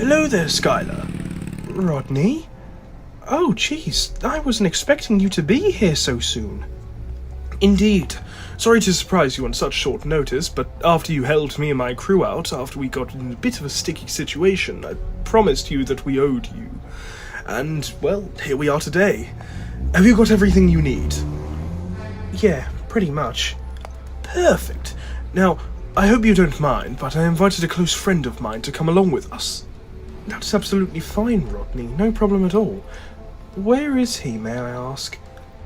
Hello there, Skylar. Rodney? Oh, jeez, I wasn't expecting you to be here so soon. Indeed. Sorry to surprise you on such short notice, but after you helped me and my crew out, after we got in a bit of a sticky situation, I promised you that we owed you. And, well, here we are today. Have you got everything you need? Yeah, pretty much. Perfect. Now, I hope you don't mind, but I invited a close friend of mine to come along with us. That's absolutely fine, Rodney. No problem at all. Where is he, may I ask?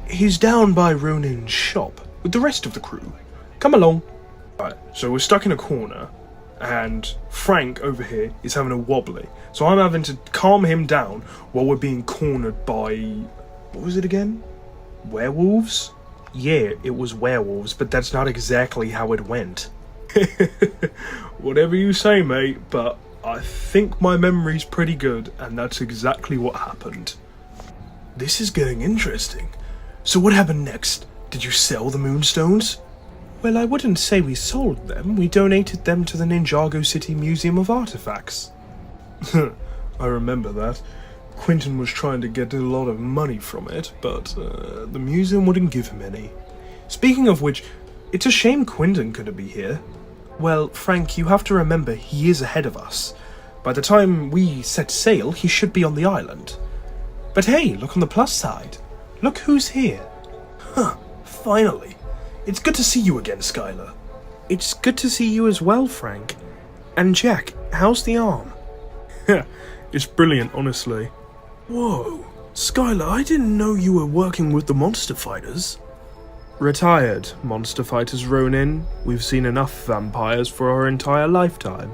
He's down by Ronin's shop, with the rest of the crew. Come along. Right, so we're stuck in a corner, and Frank over here is having a wobbly. So I'm having to calm him down while we're being cornered by... what was it again? Werewolves? Yeah, it was werewolves, but that's not exactly how it went. Whatever you say, mate, but I think my memory's pretty good, and that's exactly what happened. This is getting interesting. So what happened next? Did you sell the moonstones? Well, I wouldn't say we sold them. We donated them to the Ninjago City Museum of Artifacts. I remember that. Quentin was trying to get a lot of money from it, but the museum wouldn't give him any. Speaking of which, it's a shame Quentin couldn't be here. Well, Frank, you have to remember he is ahead of us. By the time we set sail, he should be on the island. But hey, look on the plus side. Look who's here. Huh, finally. It's good to see you again, Skylar. It's good to see you as well, Frank. And Jack, how's the arm? It's brilliant, honestly. Whoa, Skylar, I didn't know you were working with the monster fighters. Retired monster fighters, Ronin. We've seen enough vampires for our entire lifetime.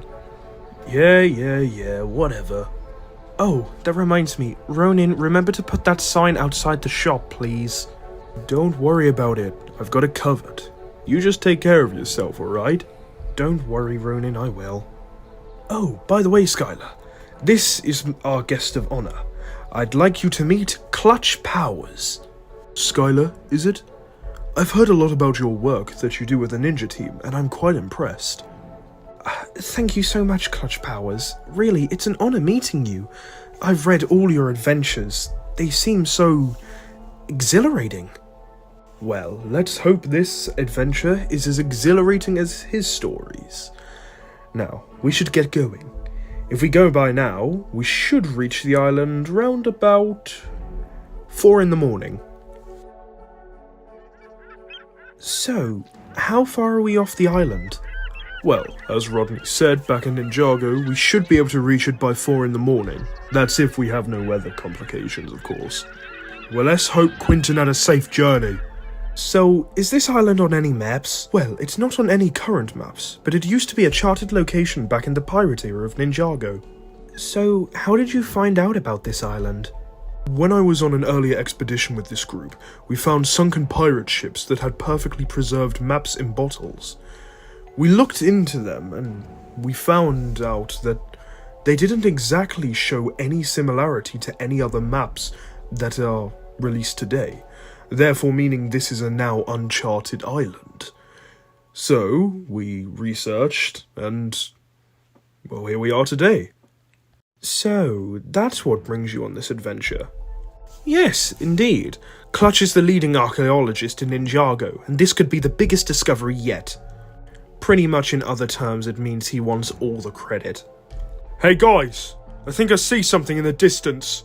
Yeah, whatever. Oh, that reminds me. Ronin, remember to put that sign outside the shop, please. Don't worry about it. I've got it covered. You just take care of yourself, alright? Don't worry, Ronin, I will. Oh, by the way, Skylar, this is our guest of honor. I'd like you to meet Clutch Powers. Skylar, is it? I've heard a lot about your work that you do with the ninja team, and I'm quite impressed. Thank you so much, Clutch Powers. Really, it's an honor meeting you. I've read all your adventures. They seem so exhilarating. Well, let's hope this adventure is as exhilarating as his stories. Now, we should get going. If we go by now, we should reach the island round about 4 in the morning. So, how far are we off the island? Well, as Rodney said back in Ninjago, we should be able to reach it by 4 in the morning. That's if we have no weather complications, of course. Well, let's hope Quentin had a safe journey. So, is this island on any maps? Well, it's not on any current maps, but it used to be a charted location back in the pirate era of Ninjago. So, how did you find out about this island? When I was on an earlier expedition with this group, we found sunken pirate ships that had perfectly preserved maps in bottles. We looked into them, and we found out that they didn't exactly show any similarity to any other maps that are released today, therefore meaning this is a now uncharted island. So, we researched, and, well, here we are today. So, that's what brings you on this adventure? Yes, indeed. Clutch is the leading archaeologist in Ninjago, and this could be the biggest discovery yet. Pretty much in other terms, it means he wants all the credit. Hey guys, I think I see something in the distance.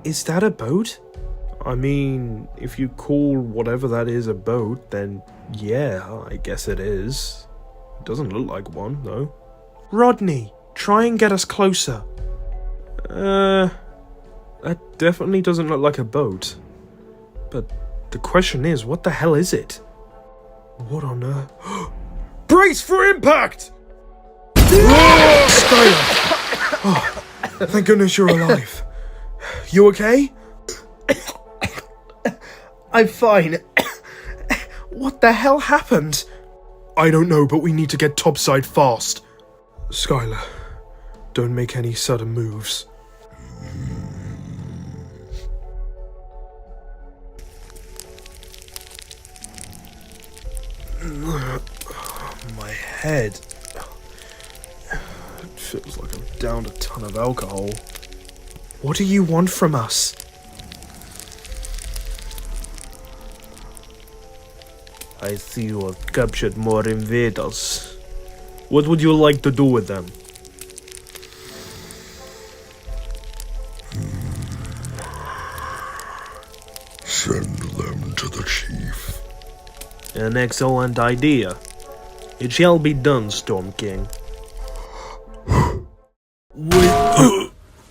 Is that a boat? I mean, if you call whatever that is a boat, then yeah, I guess it is. It doesn't look like one, though. Rodney, try and get us closer. That definitely doesn't look like a boat. But the question is, what the hell is it? What on earth? Brace for impact! Skylar! Oh, thank goodness you're alive. You okay? I'm fine. What the hell happened? I don't know, but we need to get topside fast. Skylar, don't make any sudden moves. My head. It Feels like I'm downed a ton of alcohol. What do you want from us? I see you have captured more invaders. What would you like to do with them? Send them to the chief. An excellent idea. It shall be done, Storm King. Wait.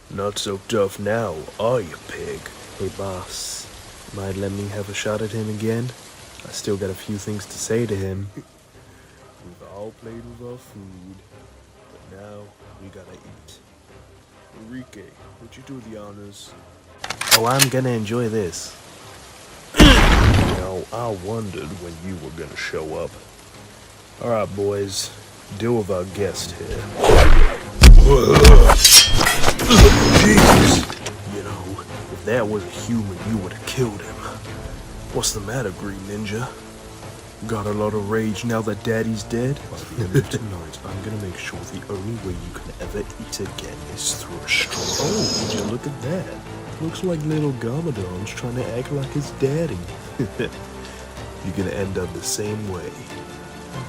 Not so tough now, are you, pig? Hey, boss. Might let me have a shot at him again? I still got a few things to say to him. We've all played with our food, but now we gotta eat. Enrique, would you do the honors? Oh, I'm gonna enjoy this. I wondered when you were gonna show up. Alright, boys. Deal with our guest here. Jesus! You know, if that was a human, you would have killed him. What's the matter, Green Ninja? Got a lot of rage now that Daddy's dead? By the end of tonight, I'm gonna make sure the only way you can ever eat again is through a straw. Oh, would you look at that? Looks like little Garmadon's trying to act like his daddy. You're gonna end up the same way.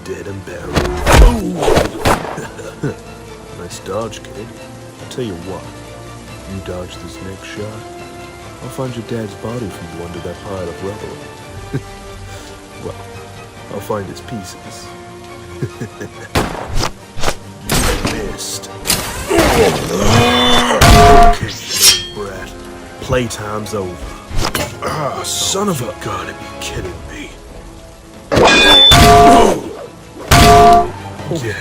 Dead and buried. Oh! Nice dodge, kid. I'll tell you what. You dodge this next shot, I'll find your dad's body for you under that pile of rubble. Well, I'll find his pieces. You missed. Okay, brat. Playtime's over. Ah, son of a... Gotta be kidding me. Yeah.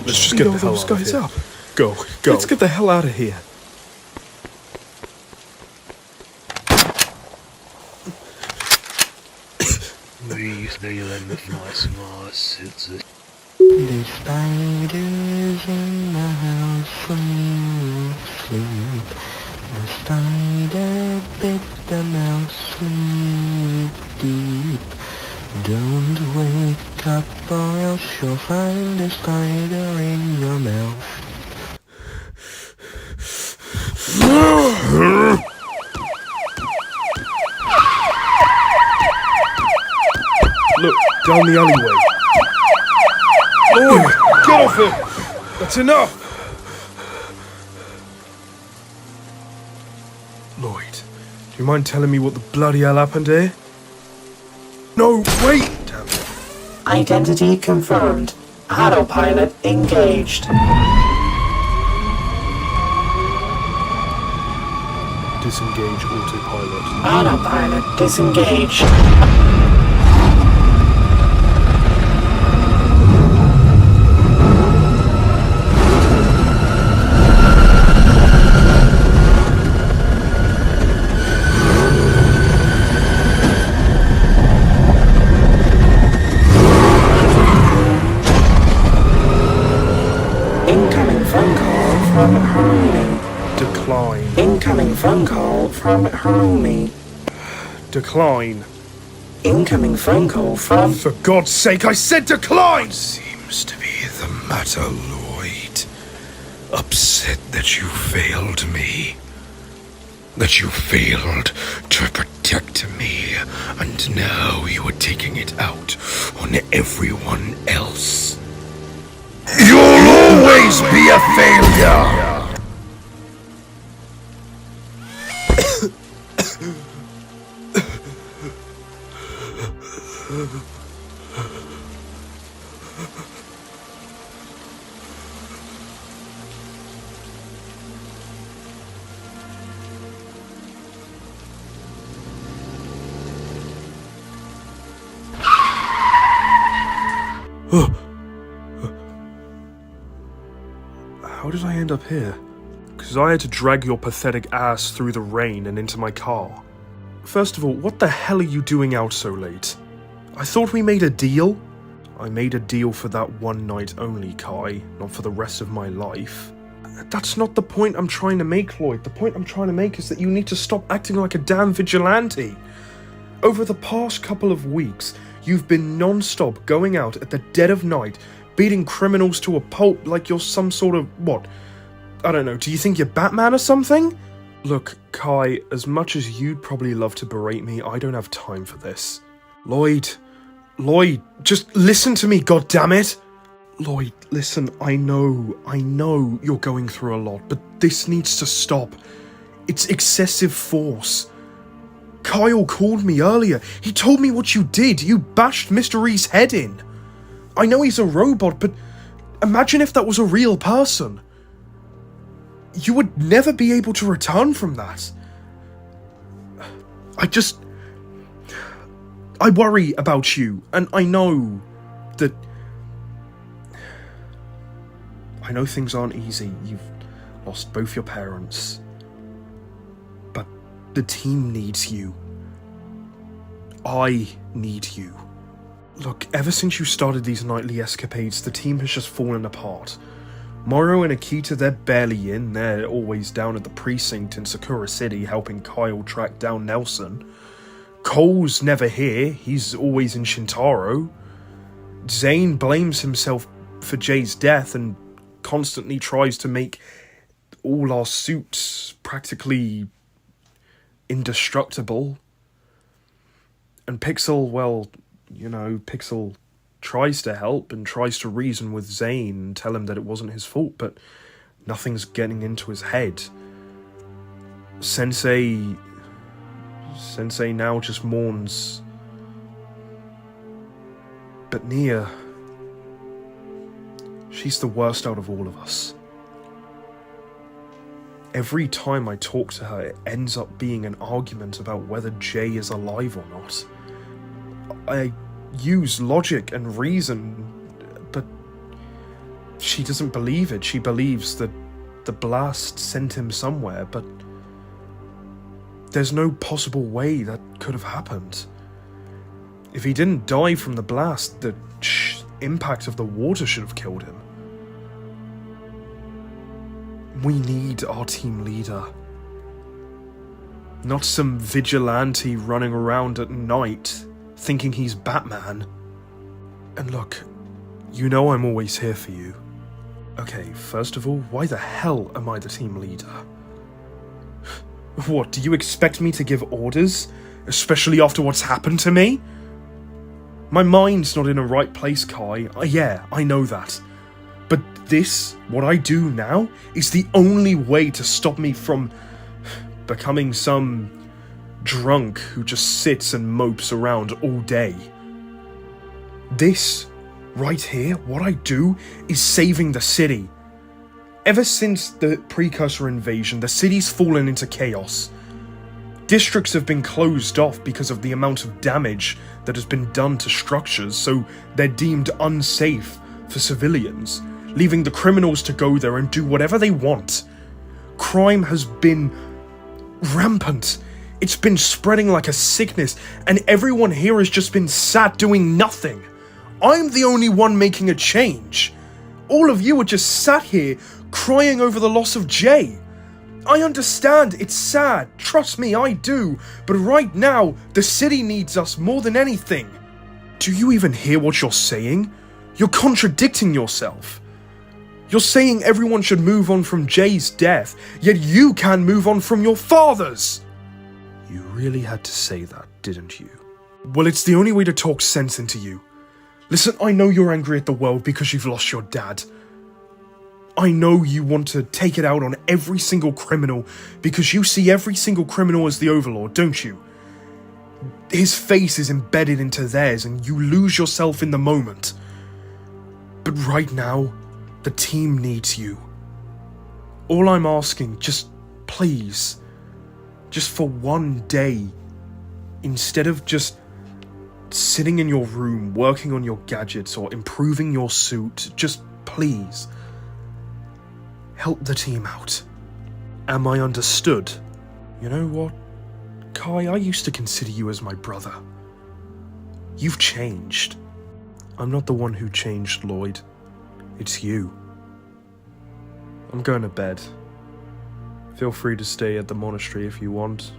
Let's just get the hell out of here. Go. Let's get the hell out of here. The spiders in the house sleep. The spider bit the mouse sleep deep. Don't wake up or else you'll find a spider in your mouth. Look, down the alleyway. Lloyd, get off him! That's enough! Lloyd, do you mind telling me what the bloody hell happened here? No, wait! Damn it. Identity confirmed. Autopilot engaged. Disengage autopilot. Autopilot disengaged. Incoming phone call from Harumi. Decline. Incoming phone call from Harumi. Decline. Incoming phone call from... For God's sake, I said decline! Seems to be the matter, Lloyd. Upset that you failed me. That you failed to protect me, and now you are taking it out on everyone else. You'll always be a failure! How did I end up here? Because I had to drag your pathetic ass through the rain and into my car. First of all, what the hell are you doing out so late? I thought we made a deal? I made a deal for that one night only, Kai, not for the rest of my life. That's not the point I'm trying to make, Lloyd. The point I'm trying to make is that you need to stop acting like a damn vigilante. Over the past couple of weeks, you've been non-stop going out at the dead of night, beating criminals to a pulp like you're some sort of, what? I don't know, do you think you're Batman or something? Look, Kai, as much as you'd probably love to berate me, I don't have time for this. Lloyd, just listen to me, goddammit! Lloyd, listen, I know you're going through a lot, but this needs to stop. It's excessive force. Kyle called me earlier. He told me what you did. You bashed Mr. E's head in. I know he's a robot, but imagine if that was a real person. You would never be able to return from that. I worry about you, and I know that... I know things aren't easy. You've lost both your parents. But the team needs you. I need you. Look, ever since you started these nightly escapades, the team has just fallen apart. Morrow and Akita, they're barely in. They're always down at the precinct in Sakura City helping Kyle track down Nelson. Cole's never here. He's always in Shintaro. Zane blames himself for Jay's death and constantly tries to make all our suits practically indestructible. And Pixel, well, you know, Pixel tries to help and tries to reason with Zane and tell him that it wasn't his fault, but nothing's getting into his head. Sensei now just mourns. But Nia, she's the worst out of all of us. Every time I talk to her, it ends up being an argument about whether Jay is alive or not. I use logic and reason, but she doesn't believe it. She believes that the blast sent him somewhere, but there's no possible way that could have happened. If he didn't die from the blast, the impact of the water should have killed him. We need our team leader. Not some vigilante running around at night thinking he's Batman. And look, you know I'm always here for you. Okay, first of all, why the hell am I the team leader? What, do you expect me to give orders? Especially after what's happened to me? My mind's not in a right place, Kai. Yeah, I know that. But this, what I do now, is the only way to stop me from becoming some drunk who just sits and mopes around all day. This, right here, what I do, is saving the city. Ever since the Precursor invasion, the city's fallen into chaos. Districts have been closed off because of the amount of damage that has been done to structures, so they're deemed unsafe for civilians, leaving the criminals to go there and do whatever they want. Crime has been rampant. It's been spreading like a sickness, and everyone here has just been sat doing nothing. I'm the only one making a change. All of you are just sat here crying over the loss of Jay. I understand, it's sad, trust me, I do, but right now, the city needs us more than anything. Do you even hear what you're saying? You're contradicting yourself. You're saying everyone should move on from Jay's death, yet you can move on from your father's. You really had to say that, didn't you? Well, it's the only way to talk sense into you. Listen, I know you're angry at the world because you've lost your dad. I know you want to take it out on every single criminal because you see every single criminal as the overlord, don't you? His face is embedded into theirs and you lose yourself in the moment. But right now, the team needs you. All I'm asking, just please, just for one day, instead of just sitting in your room, working on your gadgets or improving your suit, just please, help the team out. Am I understood? You know what, Kai, I used to consider you as my brother. You've changed. I'm not the one who changed, Lloyd. It's you. I'm going to bed. Feel free to stay at the monastery if you want.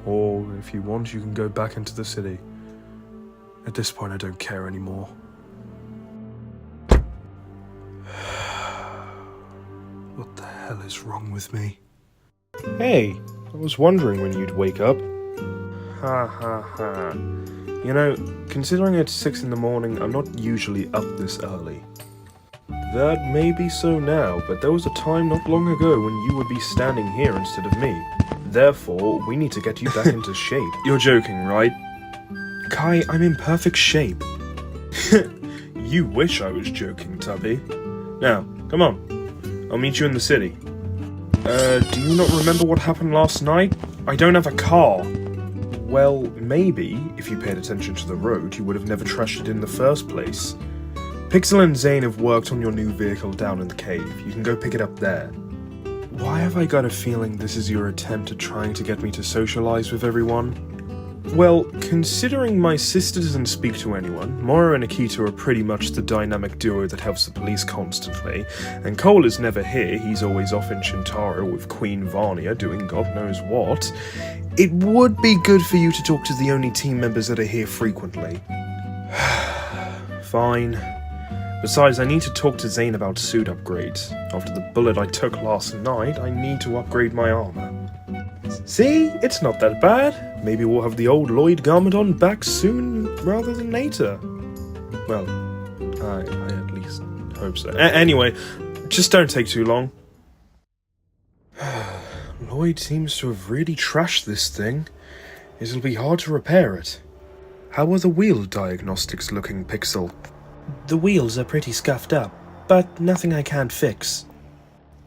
Or if you want, you can go back into the city. At this point, I don't care anymore. What the hell is wrong with me? Hey, I was wondering when you'd wake up. Ha ha ha. You know, considering it's 6 in the morning, I'm not usually up this early. That may be so now, but there was a time not long ago when you would be standing here instead of me. Therefore, we need to get you back into shape. You're joking, right? Kai, I'm in perfect shape. You wish I was joking, Tubby. Now, come on. I'll meet you in the city. Do you not remember what happened last night? I don't have a car. Well, maybe, if you paid attention to the road, you would have never trashed it in the first place. Pixel and Zane have worked on your new vehicle down in the cave. You can go pick it up there. Why have I got a feeling this is your attempt at trying to get me to socialize with everyone? Well, considering my sister doesn't speak to anyone, Moro and Akita are pretty much the dynamic duo that helps the police constantly, and Cole is never here, he's always off in Shintaro with Queen Varnia doing God knows what, it would be good for you to talk to the only team members that are here frequently. Fine. Besides, I need to talk to Zane about suit upgrades. After the bullet I took last night, I need to upgrade my armor. See? It's not that bad. Maybe we'll have the old Lloyd garment on back soon rather than later. Well, I at least hope so. Anyway, just don't take too long. Lloyd seems to have really trashed this thing. It'll be hard to repair it. How are the wheel diagnostics looking, Pixel? The wheels are pretty scuffed up, but nothing I can't fix.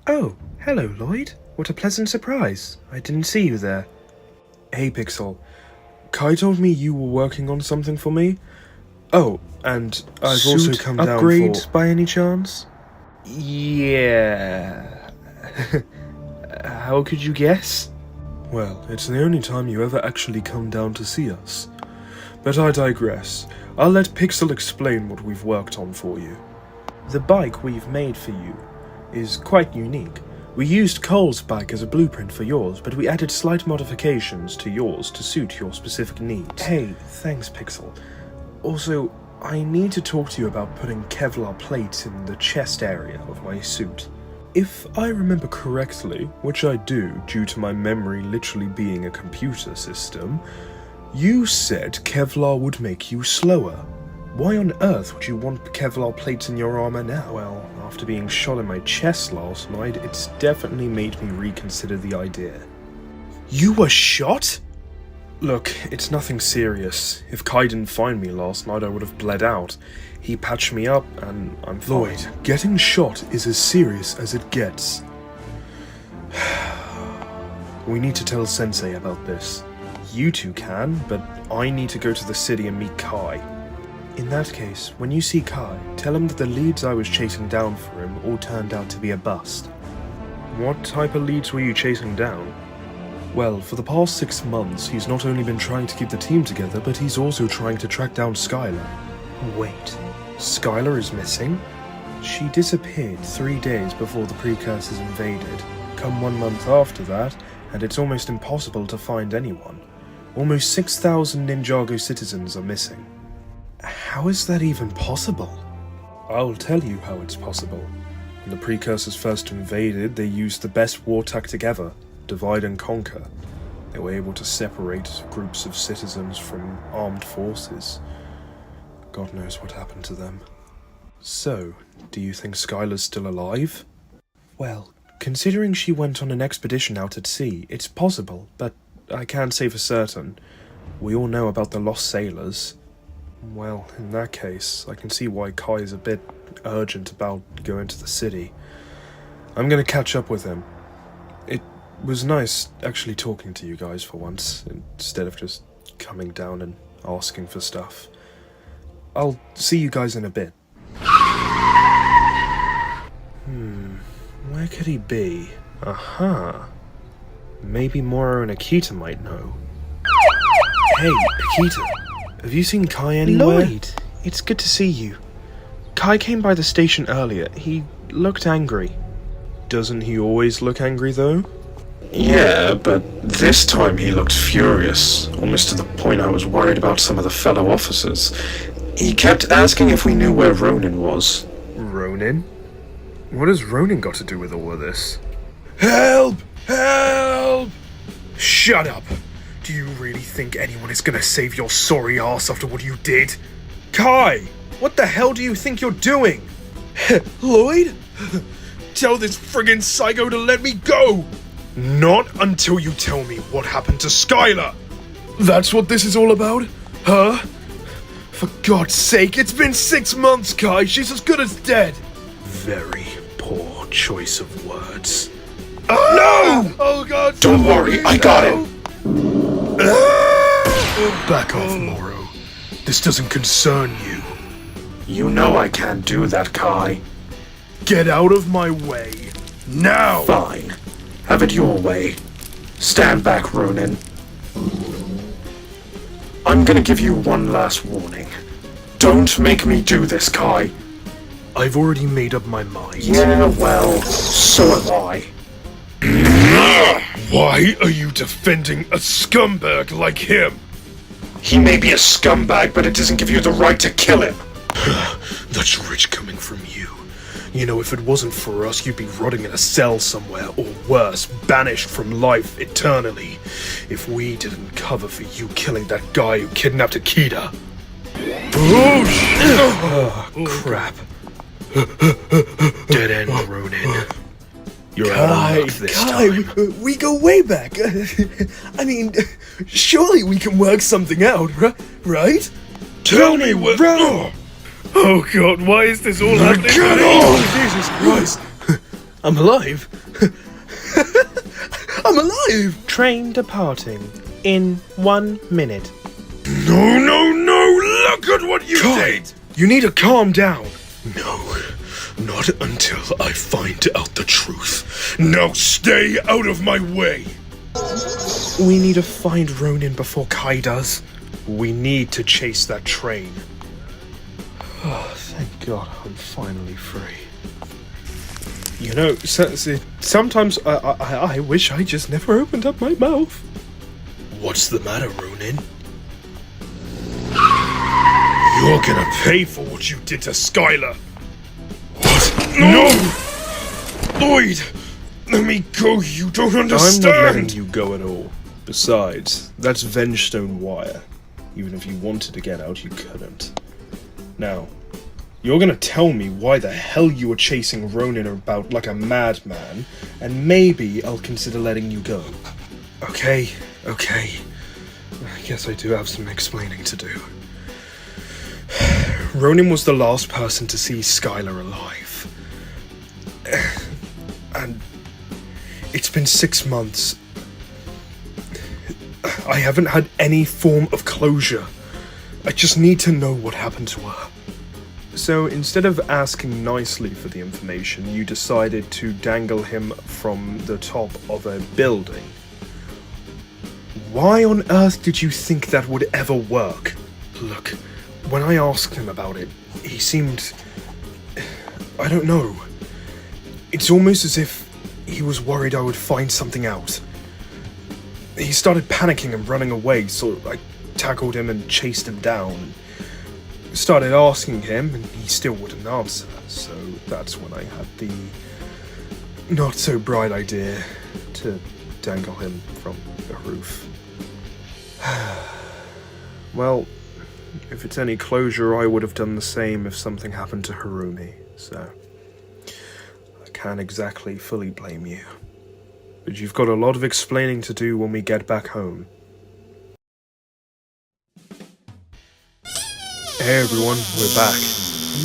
Oh, hello, Lloyd. What a pleasant surprise. I didn't see you there. Hey, Pixel. Kai told me you were working on something for me. Oh, and I've also come down for... upgrade by any chance? Yeah... How could you guess? Well, it's the only time you ever actually come down to see us. But I digress. I'll let Pixel explain what we've worked on for you. The bike we've made for you is quite unique. We used Cole's bike as a blueprint for yours, but we added slight modifications to yours to suit your specific needs. Hey, thanks, Pixel. Also, I need to talk to you about putting Kevlar plates in the chest area of my suit. If I remember correctly, which I do due to my memory literally being a computer system, you said Kevlar would make you slower. Why on earth would you want Kevlar plates in your armor now? Well, after being shot in my chest last night, it's definitely made me reconsider the idea. You were shot? Look, it's nothing serious. If Kai didn't find me last night, I would have bled out. He patched me up, and I'm fine. Lloyd, getting shot is as serious as it gets. We need to tell Sensei about this. You two can, but I need to go to the city and meet Kai. In that case, when you see Kai, tell him that the leads I was chasing down for him all turned out to be a bust. What type of leads were you chasing down? Well, for the past 6 months, he's not only been trying to keep the team together, but he's also trying to track down Skylar. Wait, Skylar is missing? She disappeared 3 days before the precursors invaded. Come 1 month after that, and it's almost impossible to find anyone. Almost 6,000 Ninjago citizens are missing. How is that even possible? I'll tell you how it's possible. When the precursors first invaded, they used the best war tactic ever, divide and conquer. They were able to separate groups of citizens from armed forces. God knows what happened to them. So, do you think Skylar's still alive? Well, considering she went on an expedition out at sea, it's possible, but I can't say for certain. We all know about the lost sailors. Well, in that case, I can see why Kai is a bit urgent about going to the city. I'm gonna catch up with him. It was nice actually talking to you guys for once, instead of just coming down and asking for stuff. I'll see you guys in a bit. Where could he be? Aha. Maybe Moro and Akita might know. Hey, Akita. Have you seen Kai anywhere? Lloyd, it's good to see you. Kai came by the station earlier. He looked angry. Doesn't he always look angry, though? Yeah, but this time he looked furious, almost to the point I was worried about some of the fellow officers. He kept asking if we knew where Ronin was. Ronin? What has Ronan got to do with all of this? Help! Help! Shut up! Do you really think anyone is gonna save your sorry ass after what you did? Kai! What the hell do you think you're doing? Lloyd? Tell this friggin' psycho to let me go! Not until you tell me what happened to Skylar! That's what this is all about? Huh? For God's sake, it's been 6 months, Kai! She's as good as dead! Very poor choice of words. No! Oh God! Don't worry, I got it. Back off, Morrow. This doesn't concern you. You know I can't do that, Kai. Get out of my way. Now! Fine. Have it your way. Stand back, Ronan. I'm gonna give you one last warning. Don't make me do this, Kai. I've already made up my mind. Yeah, well, so have I. Why are you defending a scumbag like him? He may be a scumbag, but it doesn't give you the right to kill him. That's rich coming from you. You know, if it wasn't for us, you'd be rotting in a cell somewhere, or worse, banished from life eternally. If we didn't cover for you killing that guy who kidnapped Akita. Oh, shit! Oh, crap. Dead end, Ronin. You're out of luck this time. We go way back. I mean, surely we can work something out, right? Tell me what... Oh God, why is this all happening? Get on! Jesus Christ! I'm alive. I'm alive! Train departing in 1 minute. No, no, no! Look at what you did! You need to calm down. No, not until I find out the truth. Now stay out of my way! We need to find Ronin before Kai does. We need to chase that train. Oh, thank God, I'm finally free. You know, sometimes I wish I just never opened up my mouth. What's the matter, Ronin? You're gonna pay for what you did to Skylar. What? No! Lloyd! Let me go, you don't understand! I'm not letting you go at all. Besides, that's Vengestone wire. Even if you wanted to get out, you couldn't. Now, you're gonna tell me why the hell you were chasing Ronin about like a madman, and maybe I'll consider letting you go. Okay. I guess I do have some explaining to do. Ronin was the last person to see Skylar alive. And it's been 6 months. I haven't had any form of closure. I just need to know what happened to her. So instead of asking nicely for the information, you decided to dangle him from the top of a building. Why on earth did you think that would ever work? Look, when I asked him about it, he seemed... I don't know. It's almost as if he was worried I would find something out. He started panicking and running away, so I tackled him and chased him down. Started asking him, and he still wouldn't answer, so that's when I had the not-so-bright idea to dangle him from the roof. Well, if it's any closure, I would have done the same if something happened to Harumi, so I can't exactly fully blame you. But you've got a lot of explaining to do when we get back home. Hey everyone, we're back.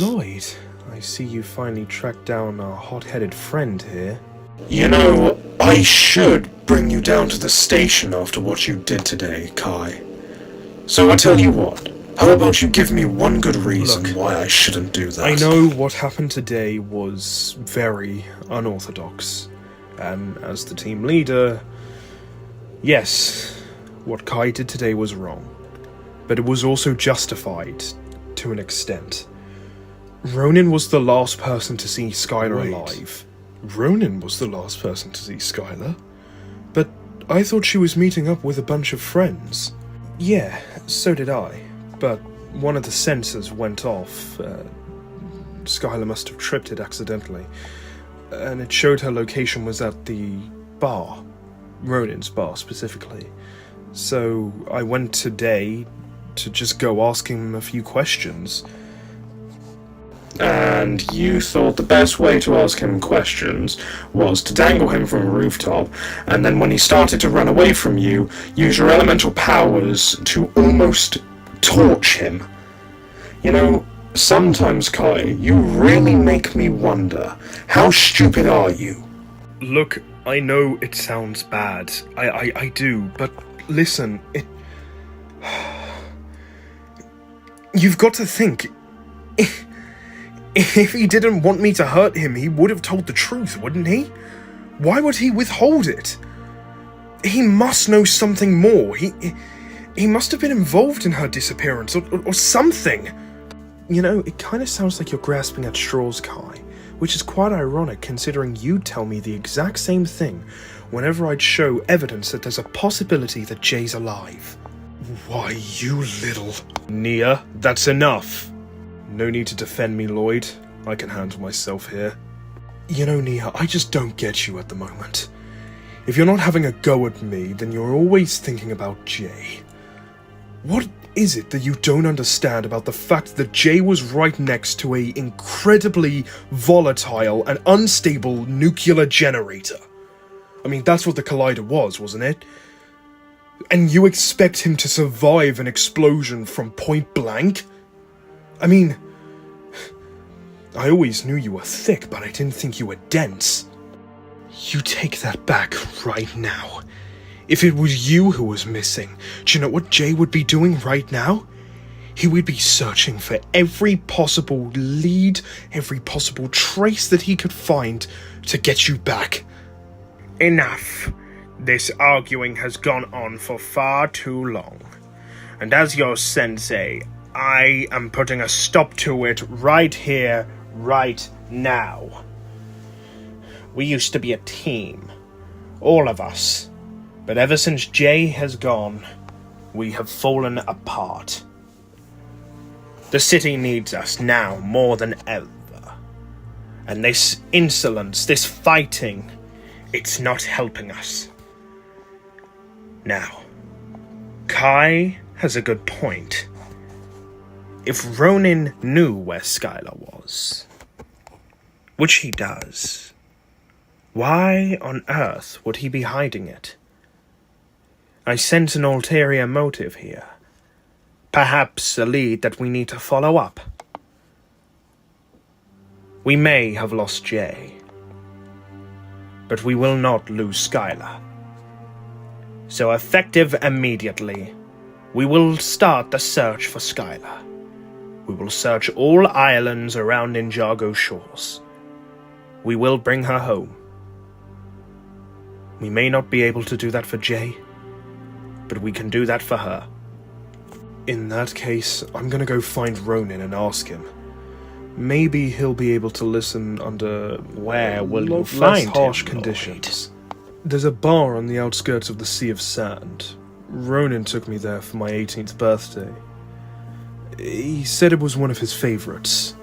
Lloyd, I see you finally tracked down our hot-headed friend here. You know, I should bring you down to the station after what you did today, Kai. So I tell you what, how about you give me one good reason why I shouldn't do that? I know what happened today was very unorthodox, and as the team leader, yes, what Kai did today was wrong, but it was also justified to an extent. Ronin was the last person to see Skylar alive. Ronin was the last person to see Skylar? But I thought she was meeting up with a bunch of friends. Yeah, so did I, but one of the sensors went off. Skylar must have tripped it accidentally. and it showed her location was at the bar. Ronin's bar, specifically. So I went today to just go ask him a few questions. And you thought the best way to ask him questions was to dangle him from a rooftop, and then when he started to run away from you, use your elemental powers to almost torch him. You know, sometimes, Kai, you really make me wonder, how stupid are you? Look, I know it sounds bad. I do, but listen, you've got to think. If he didn't want me to hurt him, he would have told the truth, wouldn't he? Why would he withhold it? He must know something more. He must have been involved in her disappearance, or something. You know, it kind of sounds like you're grasping at straws, Kai, which is quite ironic considering you'd tell me the exact same thing whenever I'd show evidence that there's a possibility that Jay's alive. Why, you little... Nia, that's enough. No need to defend me, Lloyd. I can handle myself here. You know, Nia, I just don't get you at the moment. If you're not having a go at me, then you're always thinking about Jay. What is it that you don't understand about the fact that Jay was right next to a incredibly volatile and unstable nuclear generator? I mean, that's what the collider was, wasn't it? And you expect him to survive an explosion from point blank? I mean, I always knew you were thick, but I didn't think you were dense. You take that back right now. If it was you who was missing, do you know what Jay would be doing right now? He would be searching for every possible lead, every possible trace that he could find to get you back. Enough. This arguing has gone on for far too long. And as your sensei, I am putting a stop to it right here, right now. We used to be a team. All of us. But ever since Jay has gone, we have fallen apart. The city needs us now more than ever. And this insolence, this fighting, it's not helping us. Now, Kai has a good point. If Ronin knew where Skylar was, which he does, why on earth would he be hiding it? I sense an ulterior motive here. Perhaps a lead that we need to follow up. We may have lost Jay, but we will not lose Skylar. So effective immediately, we will start the search for Skylar. We will search all islands around NINJAGO shores. We will bring her home. We may not be able to do that for Jay, but we can do that for her. In that case, I'm gonna go find Ronin and ask him. Maybe he'll be able to listen under Where will you find harsh him, conditions. There's a bar on the outskirts of the Sea of Sand. Ronin took me there for my 18th birthday. He said it was one of his favorites.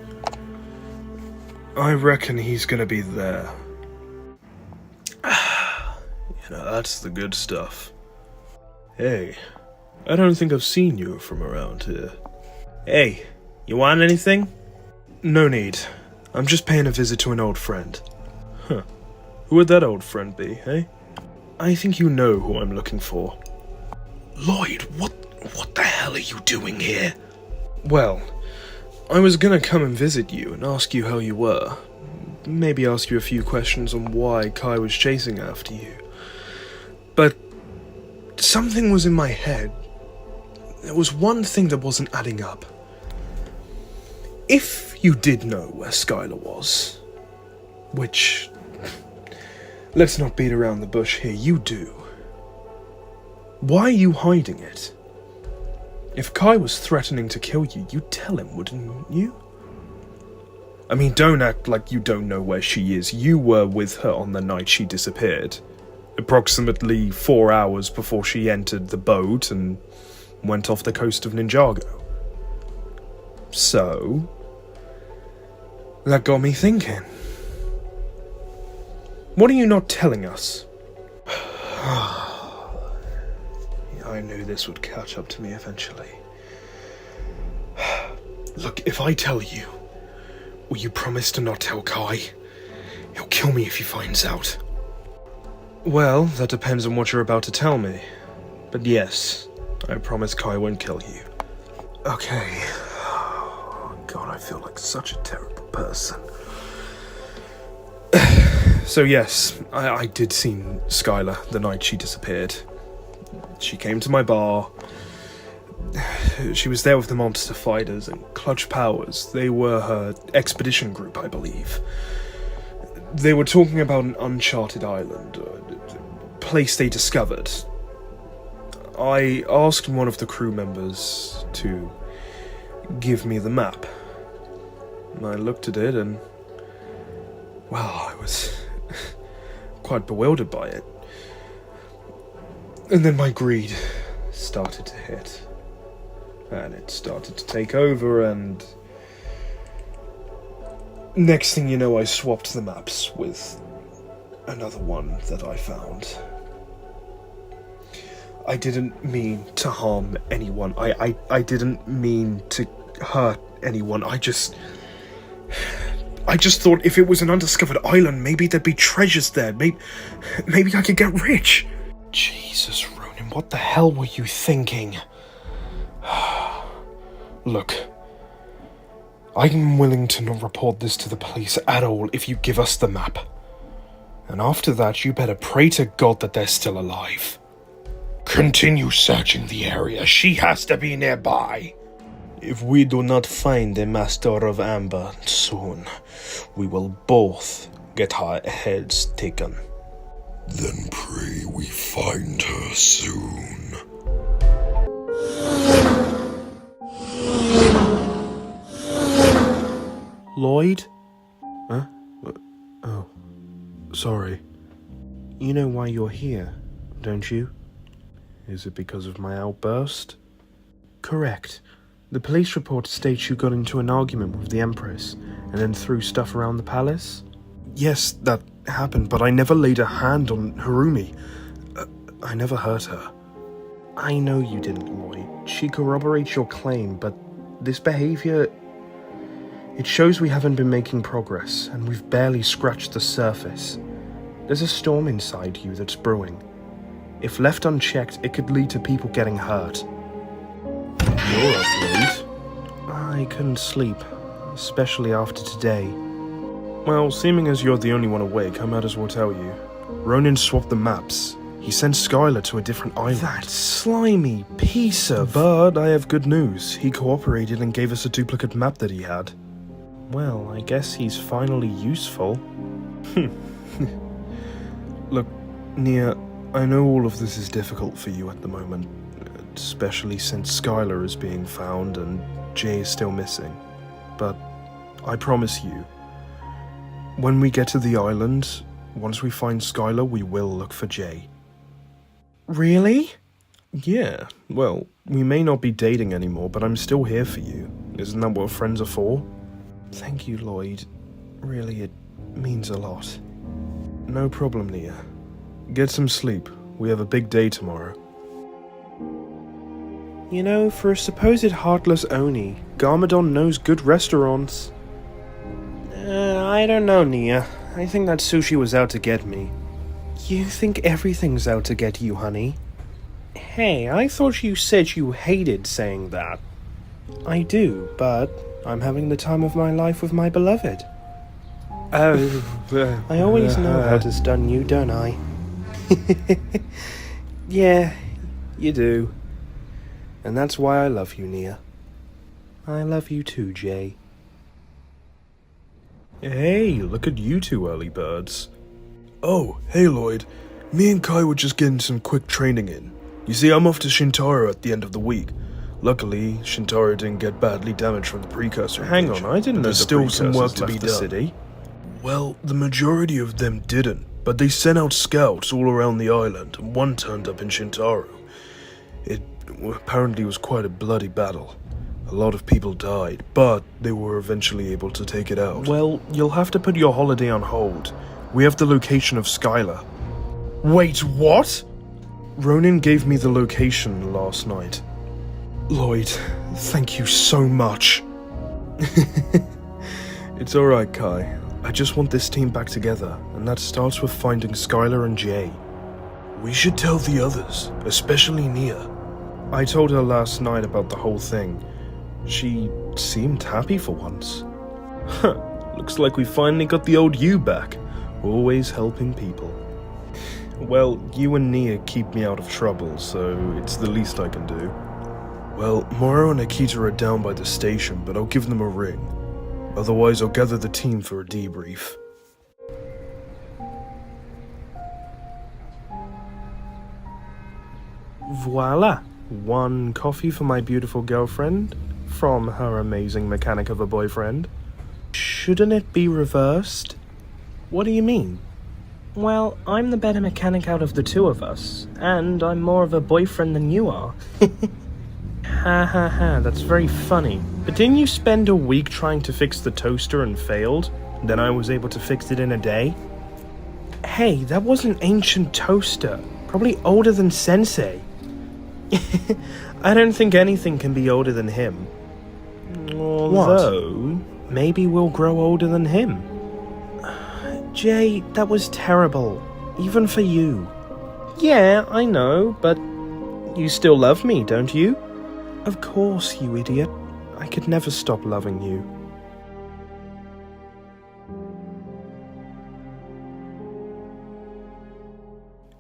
I reckon he's gonna be there. You know, that's the good stuff. Hey, I don't think I've seen you from around here. Hey, you want anything? No need. I'm just paying a visit to an old friend. Huh. Who would that old friend be, eh? I think you know who I'm looking for. Lloyd, what the hell are you doing here? Well, I was gonna come and visit you and ask you how you were. Maybe ask you a few questions on why Kai was chasing after you. But something was in my head. There was one thing that wasn't adding up. If you did know where Skylar was, which, let's not beat around the bush here, you do. Why are you hiding it? If Kai was threatening to kill you, you'd tell him, wouldn't you? I mean, don't act like you don't know where she is. You were with her on the night she disappeared. Approximately 4 hours before she entered the boat and went off the coast of NINJAGO. So, that got me thinking. What are you not telling us? I knew this would catch up to me eventually. Look, if I tell you, will you promise to not tell Kai? He'll kill me if he finds out. Well, that depends on what you're about to tell me. But yes, I promise Kai won't kill you. Okay. Oh, God, I feel like such a terrible person. So yes, I did see Skylar the night she disappeared. She came to my bar. She was there with the monster fighters and Clutch Powers. They were her expedition group, I believe. They were talking about an uncharted island, a place they discovered. I asked one of the crew members to give me the map. I looked at it and, well, I was quite bewildered by it. And then my greed started to hit. And it started to take over, and next thing you know, I swapped the maps with another one that I found. I didn't mean to harm anyone. I didn't mean to hurt anyone. I just thought if it was an undiscovered island, maybe there'd be treasures there. Maybe I could get rich. Jesus, Ronan, what the hell were you thinking? Look, I'm willing to not report this to the police at all if you give us the map. And after that, you better pray to God that they're still alive. Continue searching the area. She has to be nearby. If we do not find the Master of Amber soon, we will both get our heads taken. Then pray we find her soon. Lloyd? Huh? Oh. Sorry. You know why you're here, don't you? Is it because of my outburst? Correct. The police report states you got into an argument with the Empress and then threw stuff around the palace? Yes, that happened, but I never laid a hand on Harumi. I never hurt her. I know you didn't, Lloyd. She corroborates your claim, but this behavior... It shows we haven't been making progress, and we've barely scratched the surface. There's a storm inside you that's brewing. If left unchecked, it could lead to people getting hurt. You're up late. I couldn't sleep, especially after today. Well, seeming as you're the only one awake, I might as well tell you. Ronan swapped the maps. He sent Skylar to a different island. That slimy piece of... But I have good news. He cooperated and gave us a duplicate map that he had. Well, I guess he's finally useful. Look, Nia, I know all of this is difficult for you at the moment, especially since Skylar is being found and Jay is still missing. But I promise you, when we get to the island, once we find Skylar, we will look for Jay. Really? Yeah, well, we may not be dating anymore, but I'm still here for you. Isn't that what friends are for? Thank you, Lloyd. Really, it means a lot. No problem, Nia. Get some sleep. We have a big day tomorrow. You know, for a supposed heartless Oni, Garmadon knows good restaurants. I don't know, Nia. I think that sushi was out to get me. You think everything's out to get you, honey? Hey, I thought you said you hated saying that. I do, but I'm having the time of my life with my beloved. Oh, I always know how to stun you, don't I? Yeah, you do. And that's why I love you, Nia. I love you too, Jay. Hey, look at you two early birds. Oh, hey Lloyd. Me and Kai were just getting some quick training in. You see, I'm off to Shintaro at the end of the week. Luckily, Shintaro didn't get badly damaged from the precursor. Hang on, I didn't know there's still some work to be done. City. Well, the majority of them didn't, but they sent out scouts all around the island, and one turned up in Shintaro. It apparently was quite a bloody battle. A lot of people died, but they were eventually able to take it out. Well, you'll have to put your holiday on hold. We have the location of Skylar. Wait, what? Ronan gave me the location last night. Lloyd, thank you so much. It's alright, Kai. I just want this team back together, and that starts with finding Skylar and Jay. We should tell the others, especially Nia. I told her last night about the whole thing. She seemed happy for once. Looks like we finally got the old you back, always helping people. Well, you and Nia keep me out of trouble, so it's the least I can do. Well, Moro and Akita are down by the station, but I'll give them a ring. Otherwise, I'll gather the team for a debrief. Voila! One coffee for my beautiful girlfriend, from her amazing mechanic of a boyfriend. Shouldn't it be reversed? What do you mean? Well, I'm the better mechanic out of the two of us, and I'm more of a boyfriend than you are. Ha ha ha, that's very funny. But didn't you spend a week trying to fix the toaster and failed? Then I was able to fix it in a day? Hey, that was an ancient toaster. Probably older than Sensei. I don't think anything can be older than him. Although, maybe we'll grow older than him. Jay, that was terrible. Even for you. Yeah, I know, but you still love me, don't you? Of course, you idiot. I could never stop loving you.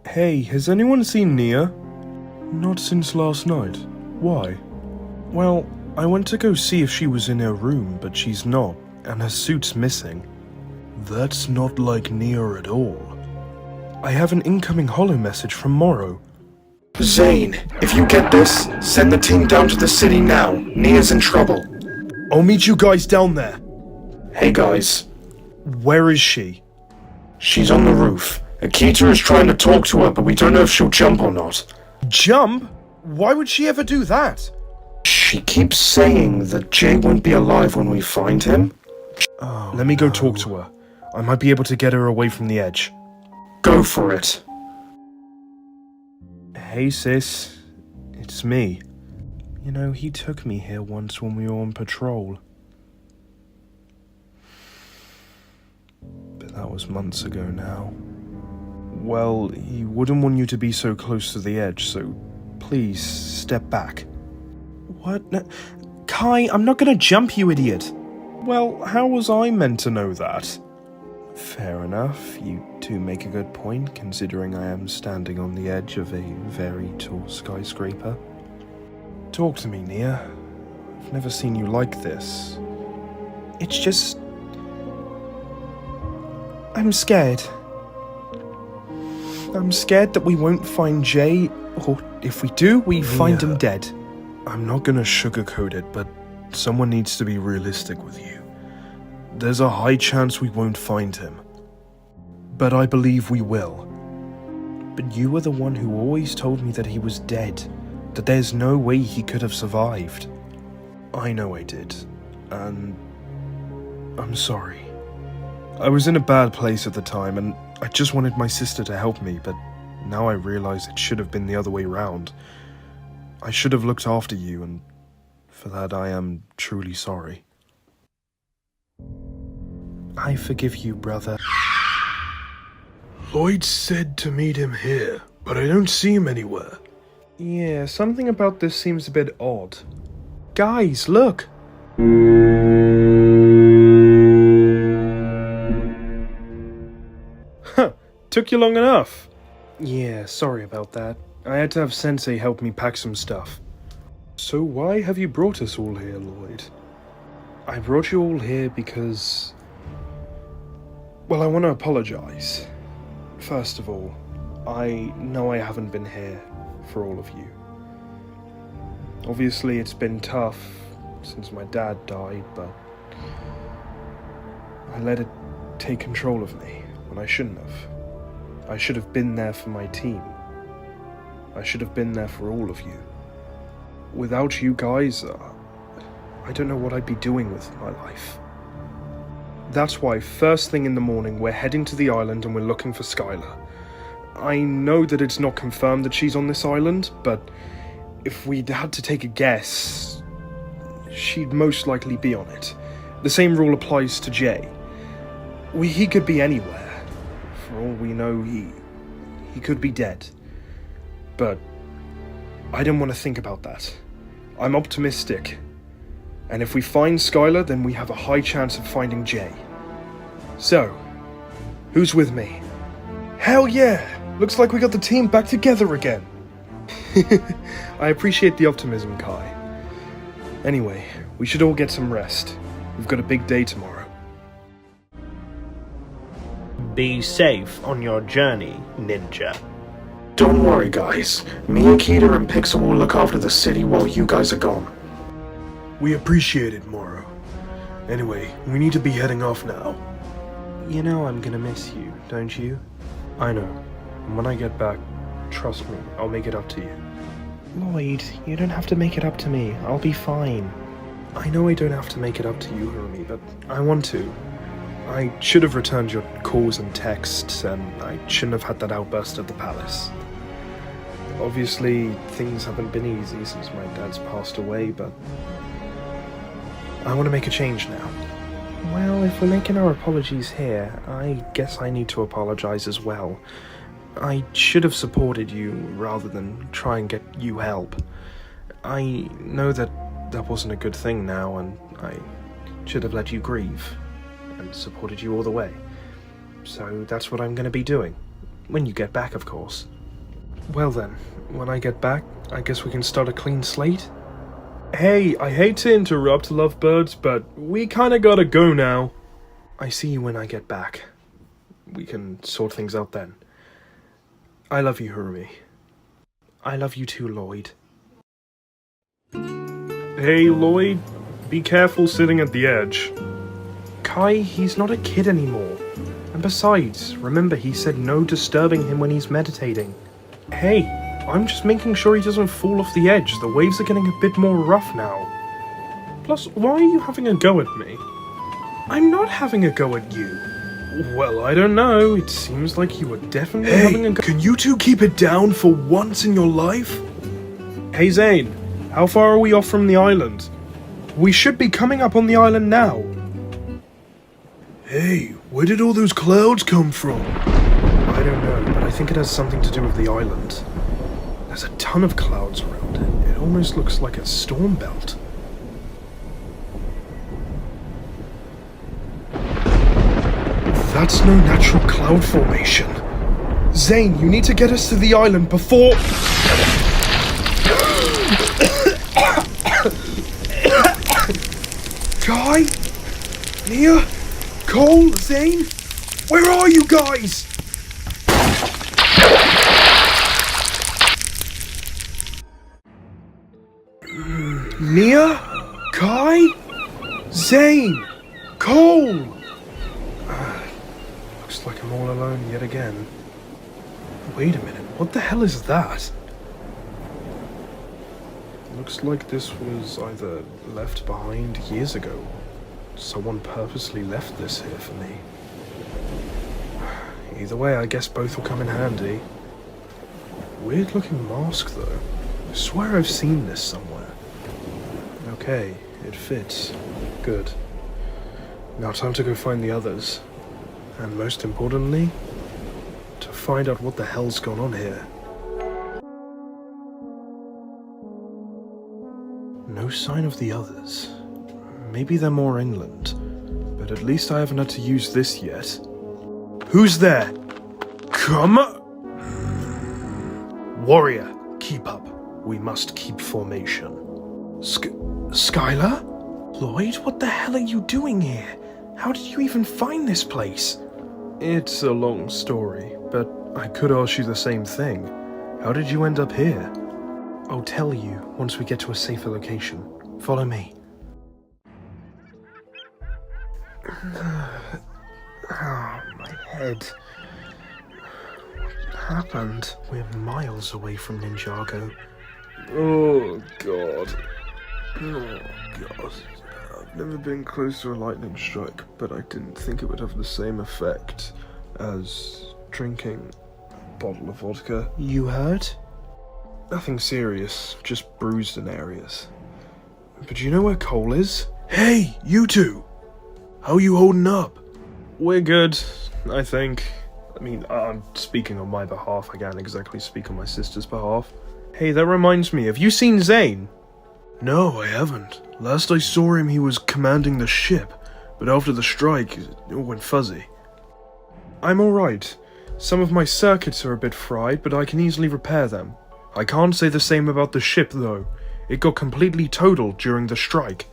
Hey, has anyone seen Nia? Not since last night. Why? Well, I went to go see if she was in her room, but she's not, and her suit's missing. That's not like Nia at all. I have an incoming holo message from Moro. Zane, if you get this, send the team down to the city now. Nia's in trouble. I'll meet you guys down there. Hey guys. Where is she? She's on the roof. Akita is trying to talk to her, but we don't know if she'll jump or not. Jump? Why would she ever do that? She keeps saying that Jay won't be alive when we find him. Oh, let me go talk to her. I might be able to get her away from the edge. Go for it. Hey sis, it's me. You know, he took me here once when we were on patrol. But that was months ago now. Well, he wouldn't want you to be so close to the edge, so please step back. What? No. Kai, I'm not gonna jump, you idiot. Well, how was I meant to know that? Fair enough, you do make a good point, considering I am standing on the edge of a very tall skyscraper. Talk to me, Nia. I've never seen you like this. It's just... I'm scared. I'm scared that we won't find Jay, or if we do, we find him dead. I'm not gonna sugarcoat it, but someone needs to be realistic with you. There's a high chance we won't find him. But I believe we will. But you were the one who always told me that he was dead, that there's no way he could have survived. I know I did, and I'm sorry. I was in a bad place at the time, and I just wanted my sister to help me, but now I realize it should have been the other way round. I should have looked after you, and for that I am truly sorry. I forgive you, brother. Lloyd said to meet him here, but I don't see him anywhere. Yeah, something about this seems a bit odd. Guys, look! Huh, took you long enough. Yeah, sorry about that. I had to have Sensei help me pack some stuff. So why have you brought us all here, Lloyd? I brought you all here because... well, I want to apologize. First of all, I know I haven't been here for all of you. Obviously, it's been tough since my dad died, but I let it take control of me when I shouldn't have. I should have been there for my team. I should have been there for all of you. Without you guys, I don't know what I'd be doing with my life. That's why first thing in the morning we're heading to the island and we're looking for Skylar. I know that it's not confirmed that she's on this island, but if we'd had to take a guess, she'd most likely be on it. The same rule applies to Jay. He could be anywhere. For all we know, he could be dead. But I don't want to think about that. I'm optimistic. And if we find Skylar, then we have a high chance of finding Jay. So, who's with me? Hell yeah! Looks like we got the team back together again. I appreciate the optimism, Kai. Anyway, we should all get some rest. We've got a big day tomorrow. Be safe on your journey, Ninja. Don't worry, guys. Me, Akita, and Pixel will look after the city while you guys are gone. We appreciate it, Moro. Anyway, we need to be heading off now. You know I'm gonna miss you, don't you? I know. And when I get back, trust me, I'll make it up to you. Lloyd, you don't have to make it up to me. I'll be fine. I know I don't have to make it up to you, Hirumi, but I want to. I should have returned your calls and texts, and I shouldn't have had that outburst at the palace. Obviously, things haven't been easy since my dad's passed away, but I want to make a change now. Well, if we're making our apologies here, I guess I need to apologize as well. I should have supported you rather than try and get you help. I know that wasn't a good thing now, and I should have let you grieve and supported you all the way. So that's what I'm going to be doing. When you get back, of course. Well then, when I get back, I guess we can start a clean slate? Hey, I hate to interrupt, lovebirds, but we kinda gotta go now. I see you when I get back. We can sort things out then. I love you, Hirumi. I love you too, Lloyd. Hey, Lloyd. Be careful sitting at the edge. Kai, he's not a kid anymore. And besides, remember he said no disturbing him when he's meditating. Hey, I'm just making sure he doesn't fall off the edge. The waves are getting a bit more rough now. Plus, why are you having a go at me? I'm not having a go at you. Well, I don't know. It seems like you were definitely having a go. Can you two keep it down for once in your life? Hey, Zane. How far are we off from the island? We should be coming up on the island now. Hey, where did all those clouds come from? I don't know, but I think it has something to do with the island. There's a ton of clouds around it. It almost looks like a storm belt. That's no natural cloud formation. Zane, you need to get us to the island before... Guy? Nia? Cole? Zane? Where are you guys? Nia? Kai? Zane? Cole? Looks like I'm all alone yet again. Wait a minute, what the hell is that? Looks like this was either left behind years ago. Someone purposely left this here for me. Either way, I guess both will come in handy. Weird looking mask though. I swear I've seen this somewhere. Okay, it fits. Good. Now time to go find the others. And most importantly, to find out what the hell's gone on here. No sign of the others. Maybe they're more inland. But at least I haven't had to use this yet. Who's there? Come on! Warrior, keep up. We must keep formation. Skylar? Lloyd, what the hell are you doing here? How did you even find this place? It's a long story, but I could ask you the same thing. How did you end up here? I'll tell you once we get to a safer location. Follow me. Oh, my head. What happened? We're miles away from Ninjago. Oh, God. Oh, God. I've never been close to a lightning strike, but I didn't think it would have the same effect as drinking a bottle of vodka. You hurt? Nothing serious, just bruised in areas. But do you know where Cole is? Hey, you two! How you holding up? We're good, I think. I mean, I'm speaking on my behalf. I can't exactly speak on my sister's behalf. Hey, that reminds me, have you seen Zane? No, I haven't. Last I saw him, he was commanding the ship, but after the strike, it all went fuzzy. I'm alright. Some of my circuits are a bit fried, but I can easily repair them. I can't say the same about the ship, though. It got completely totaled during the strike.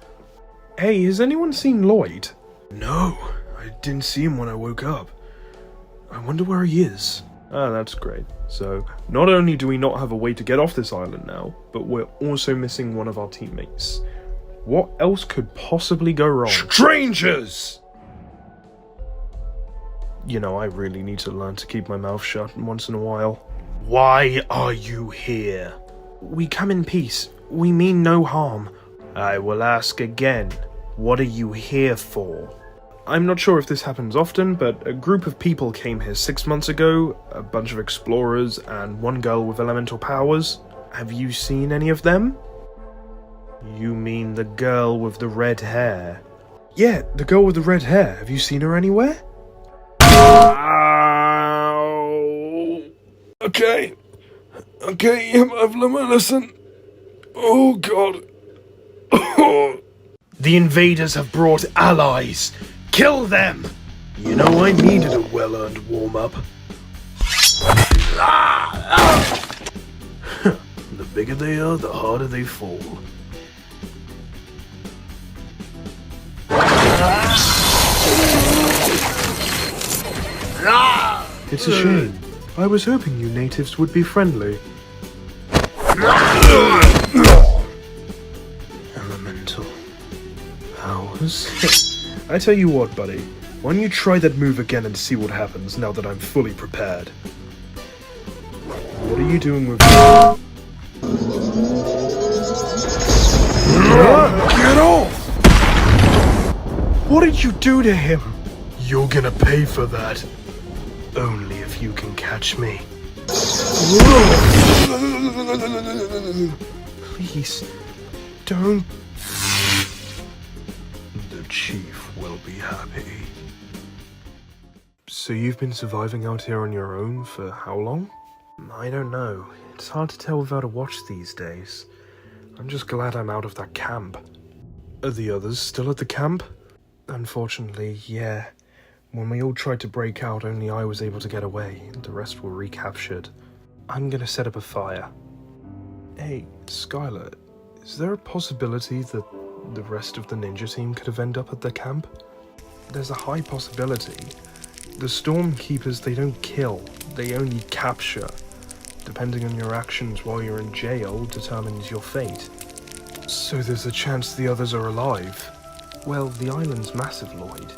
Hey, has anyone seen Lloyd? No, I didn't see him when I woke up. I wonder where he is. Ah, that's great. So, not only do we not have a way to get off this island now, but we're also missing one of our teammates. What else could possibly go wrong? Strangers! You know, I really need to learn to keep my mouth shut once in a while. Why are you here? We come in peace. We mean no harm. I will ask again. What are you here for? I'm not sure if this happens often, but a group of people came here 6 months ago, a bunch of explorers, and one girl with elemental powers. Have you seen any of them? You mean the girl with the red hair? Yeah, the girl with the red hair. Have you seen her anywhere? Ow. Okay, I've learned my lesson. Oh god. The invaders have brought allies. Kill them! You know, I needed a well-earned warm-up. The bigger they are, the harder they fall. It's a shame. I was hoping you natives would be friendly. Elemental powers. I tell you what, buddy. Why don't you try that move again and see what happens now that I'm fully prepared? What are you doing with... Get off! What did you do to him? You're gonna pay for that. Only if you can catch me. Please, don't... The chief will be happy. So you've been surviving out here on your own for how long? I don't know. It's hard to tell without a watch these days. I'm just glad I'm out of that camp. Are the others still at the camp? Unfortunately, yeah. When we all tried to break out, only I was able to get away, and the rest were recaptured. I'm gonna set up a fire. Hey, Skylar, is there a possibility that the rest of the ninja team could have ended up at the camp? There's a high possibility. The Stormkeepers, they don't kill, they only capture. Depending on your actions while you're in jail determines your fate. So there's a chance the others are alive? Well, the island's massive, Lloyd.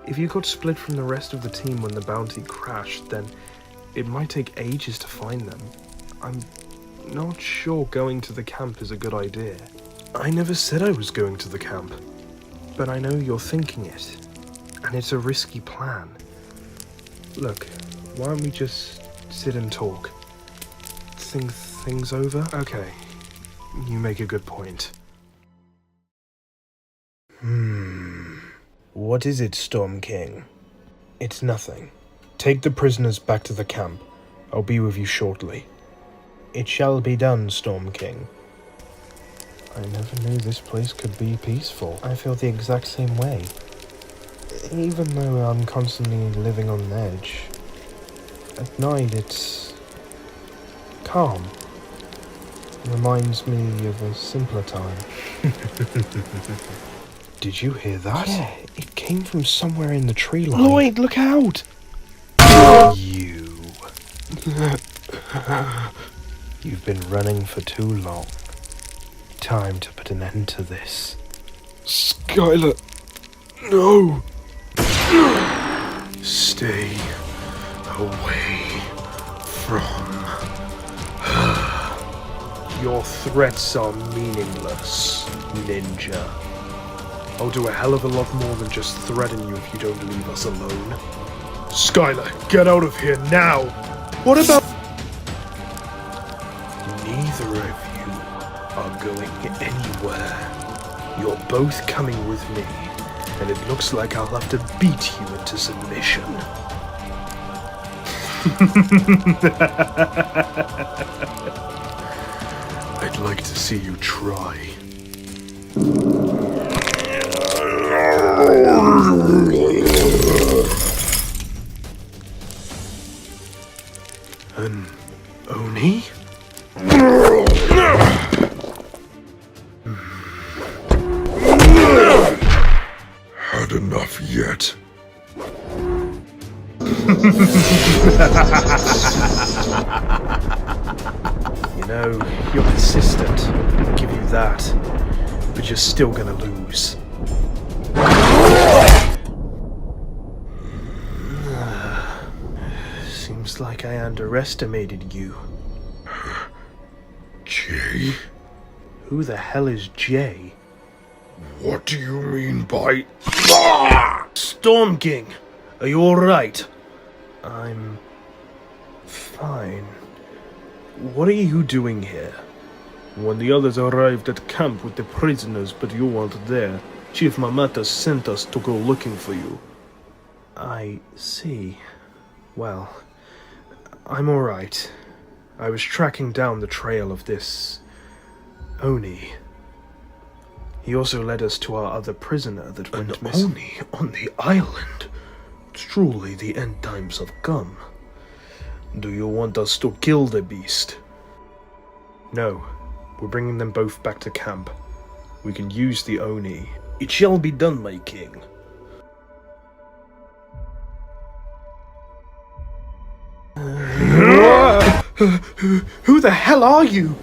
If you got split from the rest of the team when the bounty crashed, then it might take ages to find them. I'm not sure going to the camp is a good idea. I never said I was going to the camp, but I know you're thinking it, and it's a risky plan. Look, why don't we just sit and talk? Think things over? Okay, you make a good point. What is it, Storm King? It's nothing. Take the prisoners back to the camp. I'll be with you shortly. It shall be done, Storm King. I never knew this place could be peaceful. I feel the exact same way. Even though I'm constantly living on edge, at night it's calm. Reminds me of a simpler time. Did you hear that? Yeah, it came from somewhere in the tree line. Lloyd, look out! You. You've been running for too long. Time to put an end to this. Skylar, no! Stay away from her. Your threats are meaningless, ninja. I'll do a hell of a lot more than just threaten you if you don't leave us alone. Skylar, get out of here now! What about... Neither of you are going anywhere. You're both coming with me, and it looks like I'll have to beat you into submission. I'd like to see you try. An Oni? Had enough yet? You know, you're persistent. I'll give you that. But you're still gonna lose. Seems like I underestimated you. Jay? Who the hell is Jay? What do you mean by... Storm King! Are you alright? I'm... fine. What are you doing here? When the others arrived at camp with the prisoners, but you weren't there, Chief Mamata sent us to go looking for you. I see. Well, I'm alright. I was tracking down the trail of this... Oni. He also led us to our other prisoner that went missing. Oni on the island? Truly the end times have come. Do you want us to kill the beast? No. We're bringing them both back to camp. We can use the Oni. It shall be done, my king. Who the hell are you?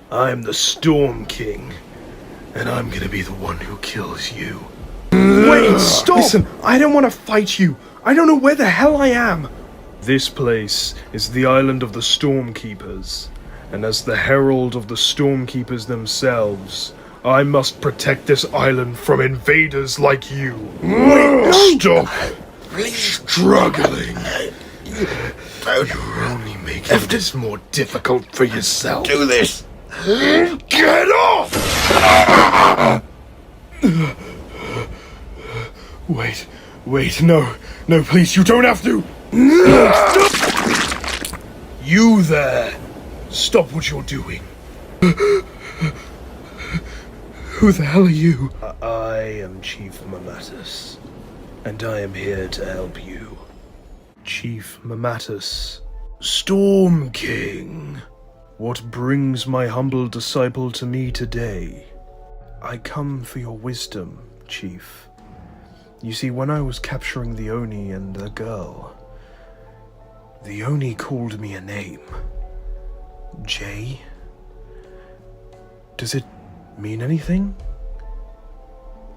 I'm the Storm King, and I'm gonna be the one who kills you. Wait, stop! Listen, I don't want to fight you. I don't know where the hell I am. This place is the island of the Stormkeepers, and as the herald of the Stormkeepers themselves, I must protect this island from invaders like you. Stop struggling. You're only making this more difficult for yourself. Do this. Get off! Wait, no, please, you don't have to. You there! Stop what you're doing. Who the hell are you? I am Chief Mamatus, and I am here to help you. Chief Mamatus, Storm King. What brings my humble disciple to me today? I come for your wisdom, Chief. You see, when I was capturing the Oni and the girl, the Oni called me a name. Jay? Does it mean anything?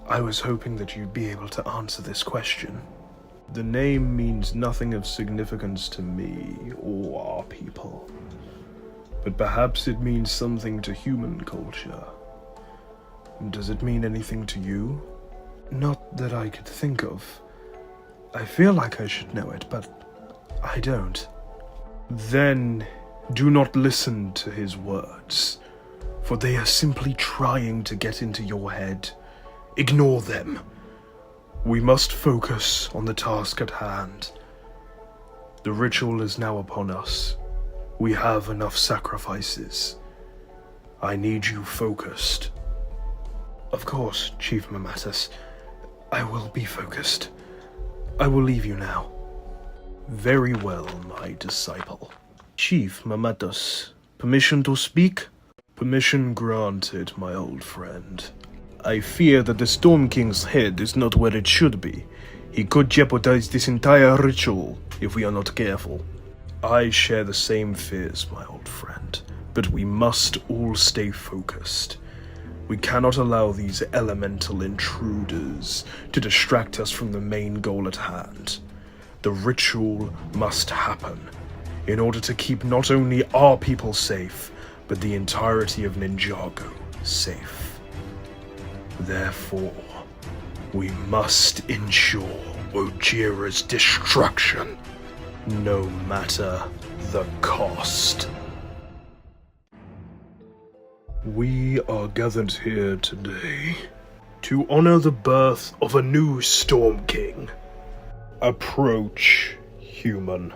I was hoping that you'd be able to answer this question. The name means nothing of significance to me or our people. But perhaps it means something to human culture. Does it mean anything to you? Not that I could think of. I feel like I should know it, but I don't. Then do not listen to his words, for they are simply trying to get into your head. Ignore them. We must focus on the task at hand. The ritual is now upon us. We have enough sacrifices. I need you focused. Of course, Chief Mamatus. I will be focused. I will leave you now. Very well, my disciple. Chief Mamatus, permission to speak? Permission granted, my old friend. I fear that the Storm King's head is not where it should be. He could jeopardize this entire ritual if we are not careful. I share the same fears, my old friend, but we must all stay focused. We cannot allow these elemental intruders to distract us from the main goal at hand. The ritual must happen in order to keep not only our people safe, but the entirety of Ninjago safe. Therefore, We must ensure Wojira's destruction, no matter the cost. We are gathered here today to honor the birth of a new Storm King. Approach, human.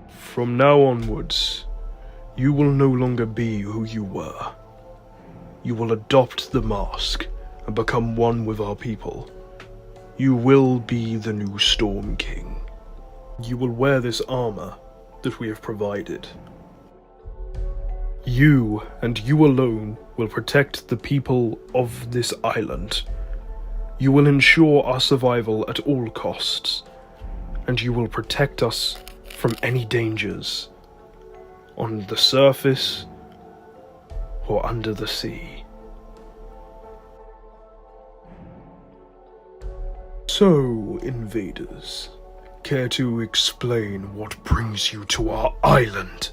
From now onwards, you will no longer be who you were. You will adopt the mask and become one with our people. You will be the new Storm King. You will wear this armor that we have provided. You, and you alone, will protect the people of this island. You will ensure our survival at all costs, and you will protect us from any dangers, on the surface or under the sea. So, invaders, care to explain what brings you to our island?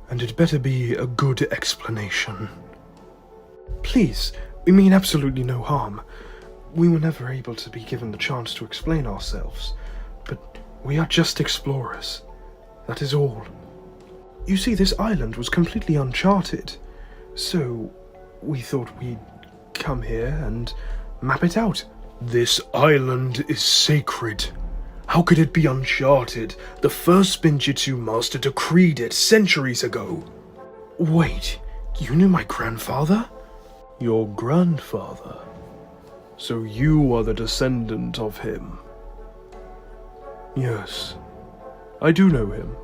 And it better be a good explanation. Please, we mean absolutely no harm. We were never able to be given the chance to explain ourselves, but we are just explorers. That is all. You see, this island was completely uncharted, so we thought we'd come here and map it out. This island is sacred. How could it be uncharted? The first Spinjitzu master decreed it centuries ago. Wait, you knew my grandfather? Your grandfather? So you are the descendant of him? Yes, I do know him.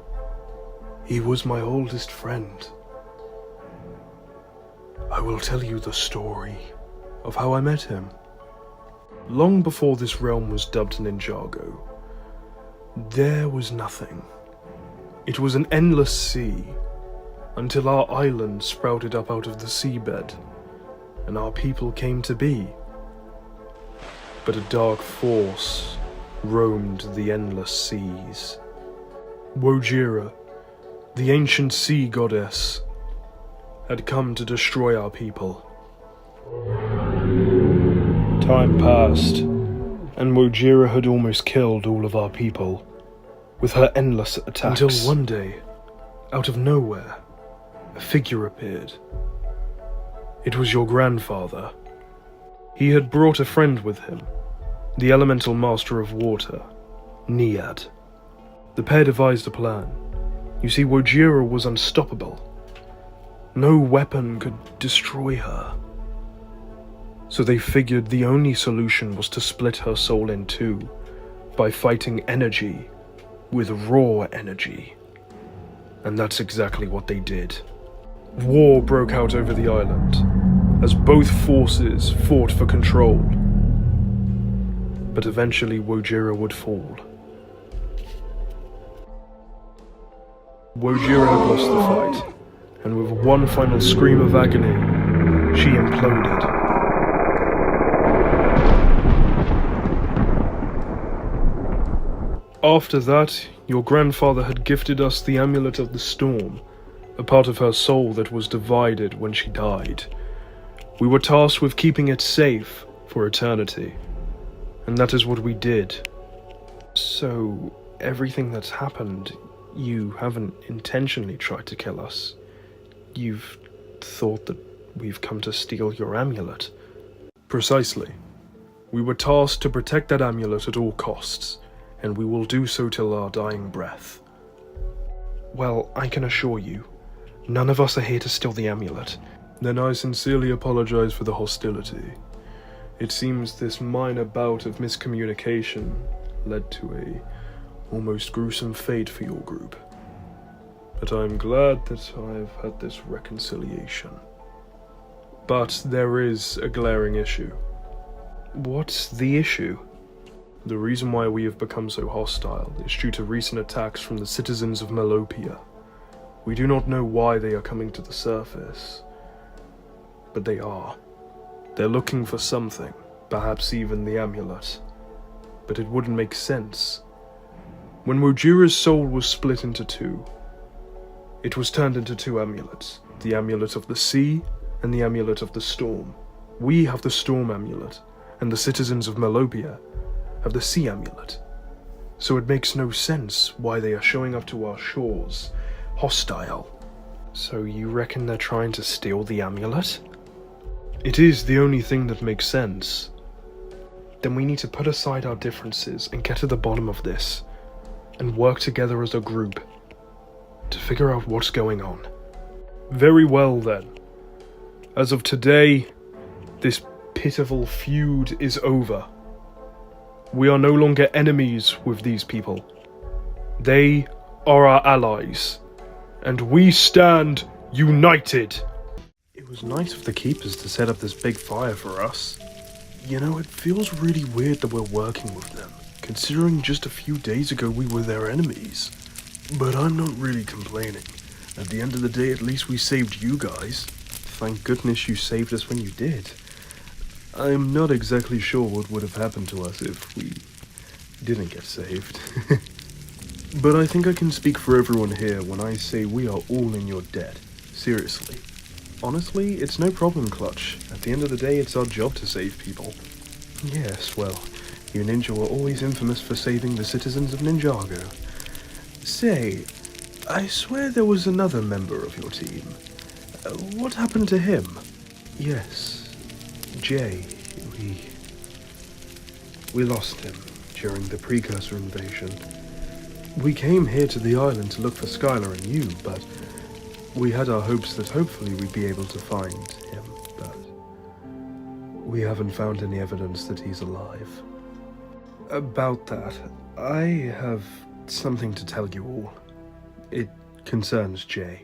He was my oldest friend. I will tell you the story of how I met him. Long before this realm was dubbed Ninjago, there was nothing. It was an endless sea, until our island sprouted up out of the seabed, and our people came to be. But a dark force roamed the endless seas. Wojira, the ancient sea goddess, had come to destroy our people. Time passed, and Wojira had almost killed all of our people, with her endless attacks. Until one day, out of nowhere, a figure appeared. It was your grandfather. He had brought a friend with him, the elemental master of water, Niad. The pair devised a plan. You see, Wojira was unstoppable. No weapon could destroy her. So they figured the only solution was to split her soul in two by fighting energy with raw energy. And that's exactly what they did. War broke out over the island as both forces fought for control. But eventually Wojira would fall. Wojira had lost the fight, and with one final scream of agony, she imploded. After that, your grandfather had gifted us the Amulet of the Storm, a part of her soul that was divided when she died. We were tasked with keeping it safe for eternity, and that is what we did. So, everything that's happened, you haven't intentionally tried to kill us. You've thought that we've come to steal your amulet. Precisely. We were tasked to protect that amulet at all costs, and we will do so till our dying breath. Well, I can assure you, none of us are here to steal the amulet. Then I sincerely apologize for the hostility. It seems this minor bout of miscommunication led to a almost gruesome fate for your group. But I'm glad that I've had this reconciliation. But there is a glaring issue. What's the issue? The reason why we have become so hostile is due to recent attacks from the citizens of Melopia. We do not know why they are coming to the surface, but they are. They're looking for something, perhaps even the amulet. But it wouldn't make sense. When Wojira's soul was split into two, it was turned into two amulets, the Amulet of the Sea and the Amulet of the Storm. We have the Storm Amulet, and the citizens of Melopia have the sea amulet. So it makes no sense why they are showing up to our shores, hostile. So you reckon they're trying to steal the amulet? It is the only thing that makes sense. Then we need to put aside our differences and get to the bottom of this, and work together as a group to figure out what's going on. Very well then. As of today, this pitiful feud is over. We are no longer enemies with these people. They are our allies, and we stand united. It was nice of the keepers to set up this big fire for us. You know, it feels really weird that we're working with them, considering just a few days ago we were their enemies. But I'm not really complaining. At the end of the day, at least we saved you guys. Thank goodness you saved us when you did. I'm not exactly sure what would have happened to us if we didn't get saved. But I think I can speak for everyone here when I say we are all in your debt. Seriously. Honestly, it's no problem, Clutch. At the end of the day, it's our job to save people. Yes, well, you ninja were always infamous for saving the citizens of Ninjago. Say, I swear there was another member of your team. What happened to him? Yes, Jay. We lost him during the Precursor invasion. We came here to the island to look for Skylar and you, but we had our hopes that hopefully we'd be able to find him, but we haven't found any evidence that he's alive. About that, I have something to tell you all. It concerns Jay.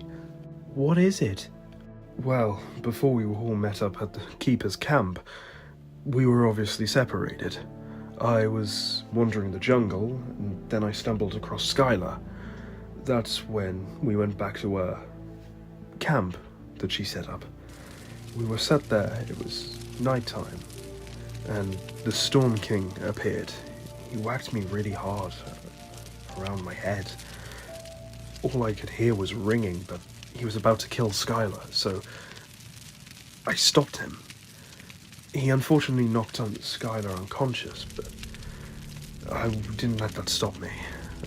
What is it? Well, before we all met up at the Keeper's camp, we were obviously separated. I was wandering the jungle, and then I stumbled across Skylar. That's when we went back to her camp that she set up. We were sat there, it was nighttime, and the Storm King appeared. He whacked me really hard around my head. All I could hear was ringing, but he was about to kill Skylar, so I stopped him. He unfortunately knocked Skylar unconscious, but I didn't let that stop me.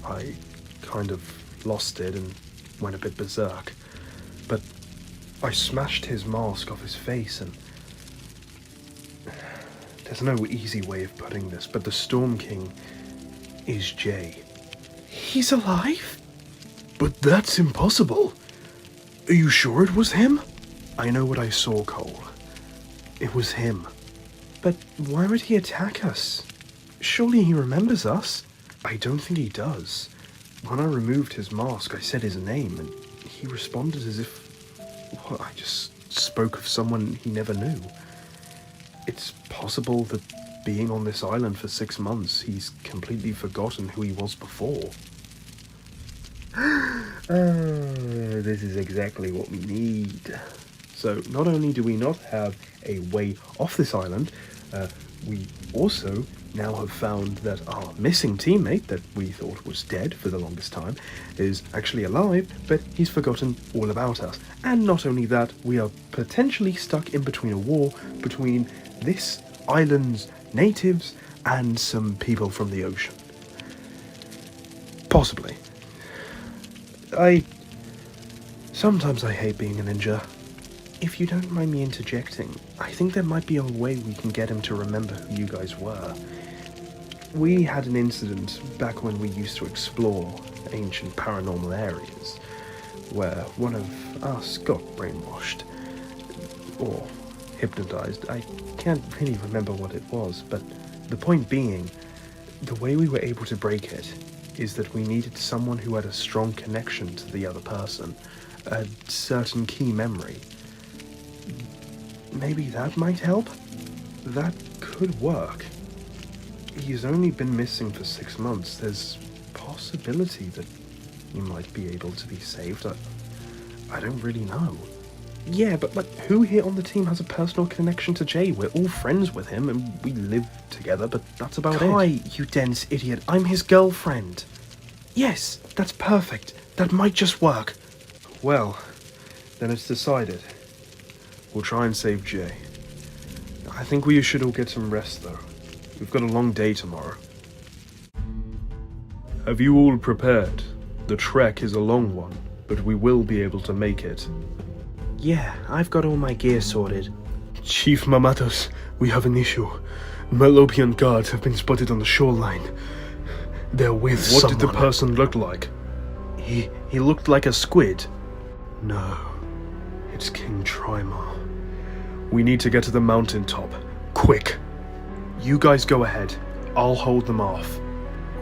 I kind of lost it and went a bit berserk. But I smashed his mask off his face, and there's no easy way of putting this, but the Storm King is Jay. He's alive? But that's impossible. Are you sure it was him? I know what I saw, Cole. It was him. But why would he attack us? Surely he remembers us. I don't think he does. When I removed his mask, I said his name, and he responded as if, well, I just spoke of someone he never knew. It's possible that being on this island for 6 months, he's completely forgotten who he was before. This is exactly what we need. So not only do we not have a way off this island, we also now have found that our missing teammate that we thought was dead for the longest time is actually alive, but he's forgotten all about us. And not only that, we are potentially stuck in between a war between this island's natives and some people from the ocean. Possibly. Sometimes I hate being a ninja. If you don't mind me interjecting, I think there might be a way we can get him to remember who you guys were. We had an incident back when we used to explore ancient paranormal areas, where one of us got brainwashed, or hypnotized. I can't really remember what it was, but the point being, the way we were able to break it is that we needed someone who had a strong connection to the other person, a certain key memory. Maybe that might help? That could work. He's only been missing for 6 months. There's possibility that he might be able to be saved. I don't really know. Yeah, but who here on the team has a personal connection to Jay? We're all friends with him and we live together, but that's about it. Kai, you dense idiot. I'm his girlfriend. Yes, that's perfect. That might just work. Well, then it's decided. We'll try and save Jay. I think we should all get some rest, though. We've got a long day tomorrow. Have you all prepared? The trek is a long one, but we will be able to make it. Yeah, I've got all my gear sorted. Chief Mamatos, we have an issue. Melopian guards have been spotted on the shoreline. They're with someone. What did the person look like? He looked like a squid. No, it's King Trimar. We need to get to the mountaintop. Quick. You guys go ahead. I'll hold them off.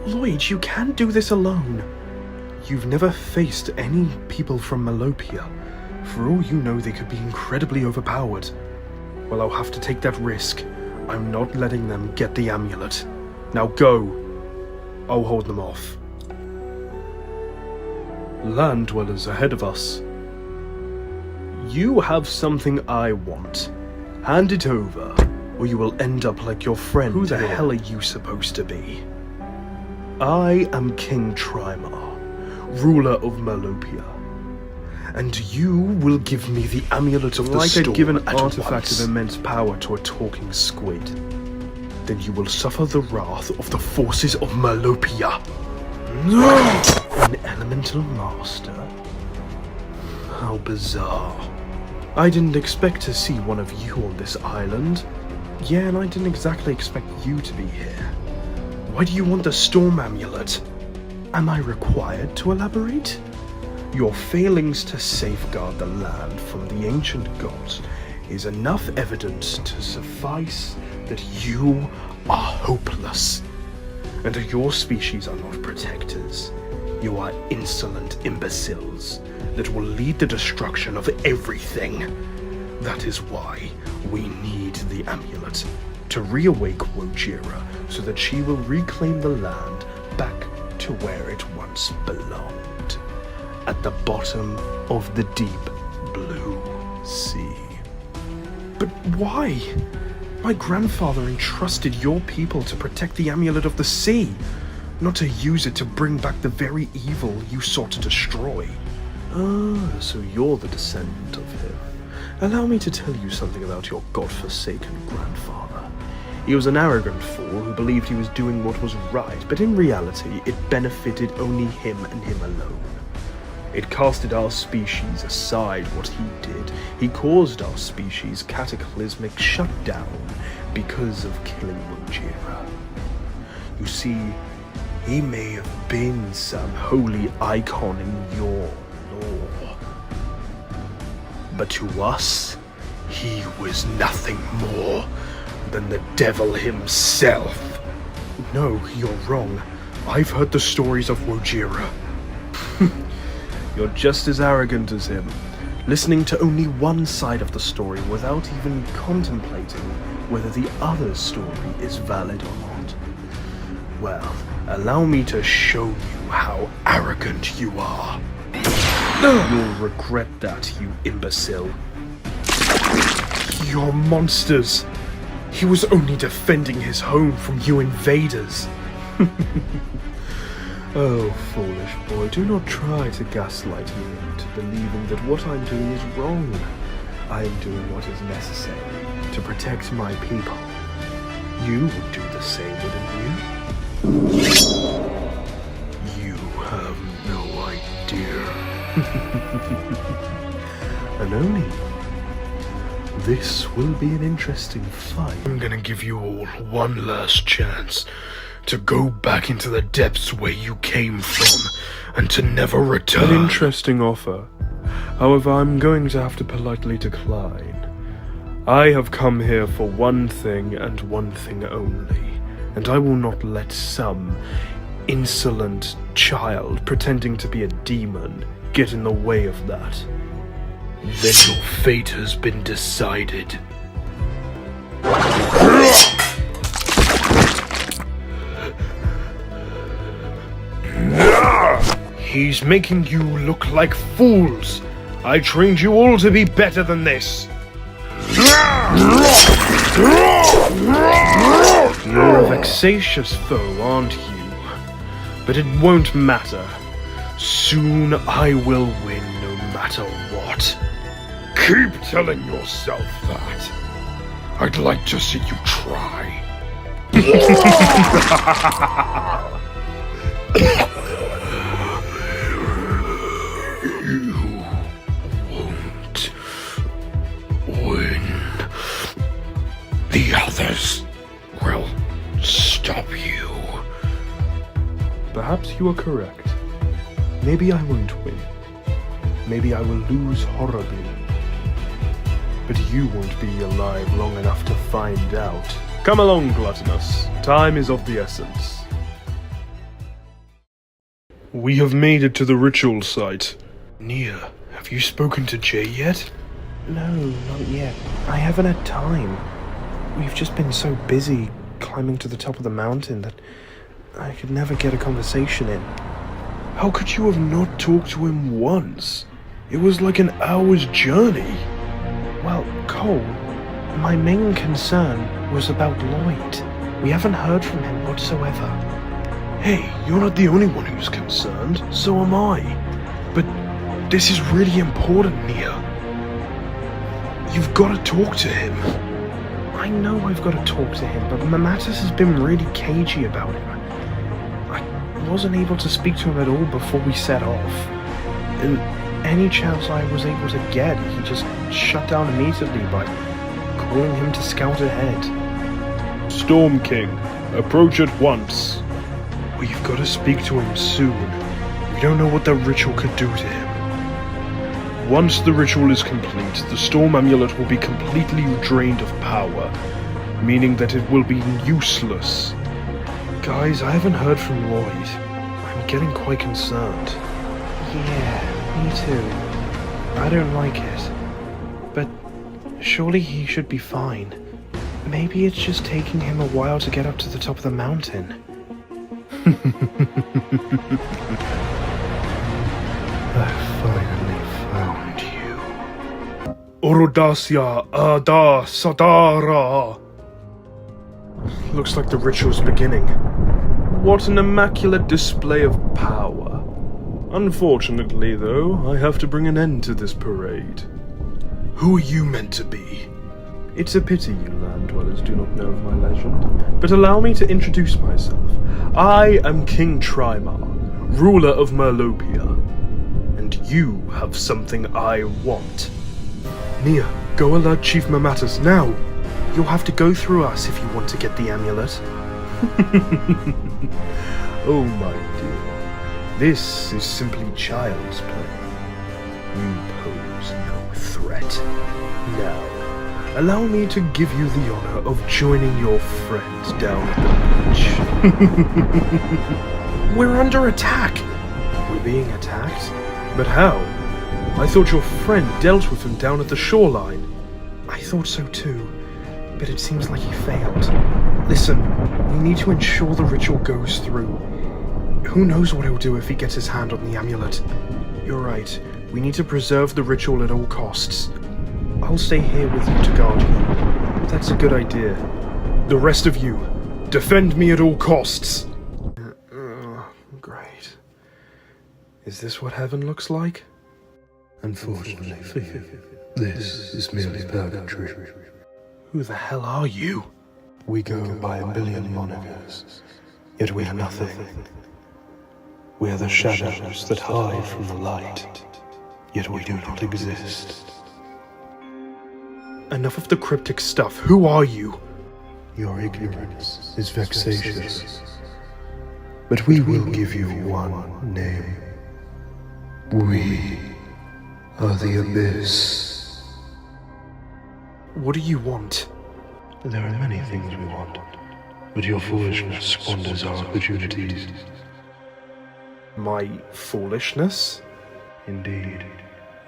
Lloyd, you can't do this alone. You've never faced any people from Melopia. For all you know, they could be incredibly overpowered. Well, I'll have to take that risk. I'm not letting them get the amulet. Now go. I'll hold them off. Land dwellers ahead of us. You have something I want. Hand it over, or you will end up like your friend. Who the hell are you supposed to be? I am King Trimar, ruler of Melopia. And you will give me the amulet of the storm. Like I'd give an artifact of immense power to a talking squid. Then you will suffer the wrath of the forces of Melopia. No! An elemental master? How bizarre. I didn't expect to see one of you on this island. Yeah, and I didn't exactly expect you to be here. Why do you want the storm amulet? Am I required to elaborate? Your failings to safeguard the land from the ancient gods is enough evidence to suffice that you are hopeless. And your species are not protectors. You are insolent imbeciles that will lead the destruction of everything. That is why we need the amulet, to reawake Wojira so that she will reclaim the land back to where it once belonged, at the bottom of the deep blue sea. But why? My grandfather entrusted your people to protect the amulet of the sea, not to use it to bring back the very evil you sought to destroy. Ah, so you're the descendant of him. Allow me to tell you something about your godforsaken grandfather. He was an arrogant fool who believed he was doing what was right, but in reality it benefited only him and him alone. It casted our species aside what he did. He caused our species' cataclysmic shutdown because of killing Wojira. You see, he may have been some holy icon in your lore, but to us, he was nothing more than the devil himself. No, you're wrong. I've heard the stories of Wojira. You're just as arrogant as him, listening to only one side of the story without even contemplating whether the other story is valid or not. Well, allow me to show you how arrogant you are. You'll regret that, you imbecile. You're monsters. He was only defending his home from you invaders. Oh, foolish boy, do not try to gaslight me into believing that what I'm doing is wrong. I am doing what is necessary to protect my people. You would do the same, wouldn't you? You have no idea. And only this will be an interesting fight. I'm gonna give you all one last chance to go back into the depths where you came from, and to never return. An interesting offer. However, I'm going to have to politely decline. I have come here for one thing and one thing only, and I will not let some insolent child pretending to be a demon get in the way of that. Then your fate has been decided. He's making you look like fools. I trained you all to be better than this. You're a vexatious foe, aren't you? But it won't matter. Soon I will win no matter what. Keep telling yourself that. I'd like to see you try. You won't win. The others will stop you. Perhaps you are correct. Maybe I won't win. Maybe I will lose horribly. But you won't be alive long enough to find out. Come along, Gluttonous. Time is of the essence. We have made it to the ritual site. Nia, have you spoken to Jay yet? No, not yet. I haven't had time. We've just been so busy climbing to the top of the mountain that I could never get a conversation in. How could you have not talked to him once? It was like an hour's journey. Well, Cole, my main concern was about Lloyd. We haven't heard from him whatsoever. Hey, you're not the only one who's concerned. So am I. But this is really important, Nia. You've got to talk to him. I know I've got to talk to him, but Mamatus has been really cagey about him. I wasn't able to speak to him at all before we set off. And any chance I was able to get, he just shut down immediately by calling him to scout ahead. Storm King, approach at once. We've got to speak to him soon. We don't know what the ritual could do to him. Once the ritual is complete, the Storm Amulet will be completely drained of power, meaning that it will be useless. Guys, I haven't heard from Lloyd. I'm getting quite concerned. Yeah, me too. I don't like it. But surely he should be fine. Maybe it's just taking him a while to get up to the top of the mountain. I finally found you. Orodasya Ada Sadara. Looks like the ritual's beginning. What an immaculate display of power. Unfortunately, though, I have to bring an end to this parade. Who are you meant to be? It's a pity you land dwellers do not know of my legend, but allow me to introduce myself. I am King Trimar, ruler of Merlopia, and you have something I want. Nia, go alert Chief Mamatus now. You'll have to go through us if you want to get the amulet. Oh my dear, this is simply child's play. You pose no threat. Now, allow me to give you the honor of joining your friends down at the beach. We're under attack. We're being attacked? But how? I thought your friend dealt with him down at the shoreline. I thought so too, but it seems like he failed. Listen, we need to ensure the ritual goes through. Who knows what he'll do if he gets his hand on the amulet? You're right. We need to preserve the ritual at all costs. I'll stay here with you to guard you. That's a good idea. The rest of you, defend me at all costs. Great. Is this what heaven looks like? Unfortunately for you, this is merely purgatory. Who the hell are you? We go by 1 billion monikers, yet we are nothing. We are the shadows that hide from the light, yet we do not exist. Enough of the cryptic stuff. Who are you? Your ignorance is vexatious, but we will give you one name. We are the Abyss. What do you want? There are many things we want, but your foolishness squanders our opportunities. My foolishness? Indeed,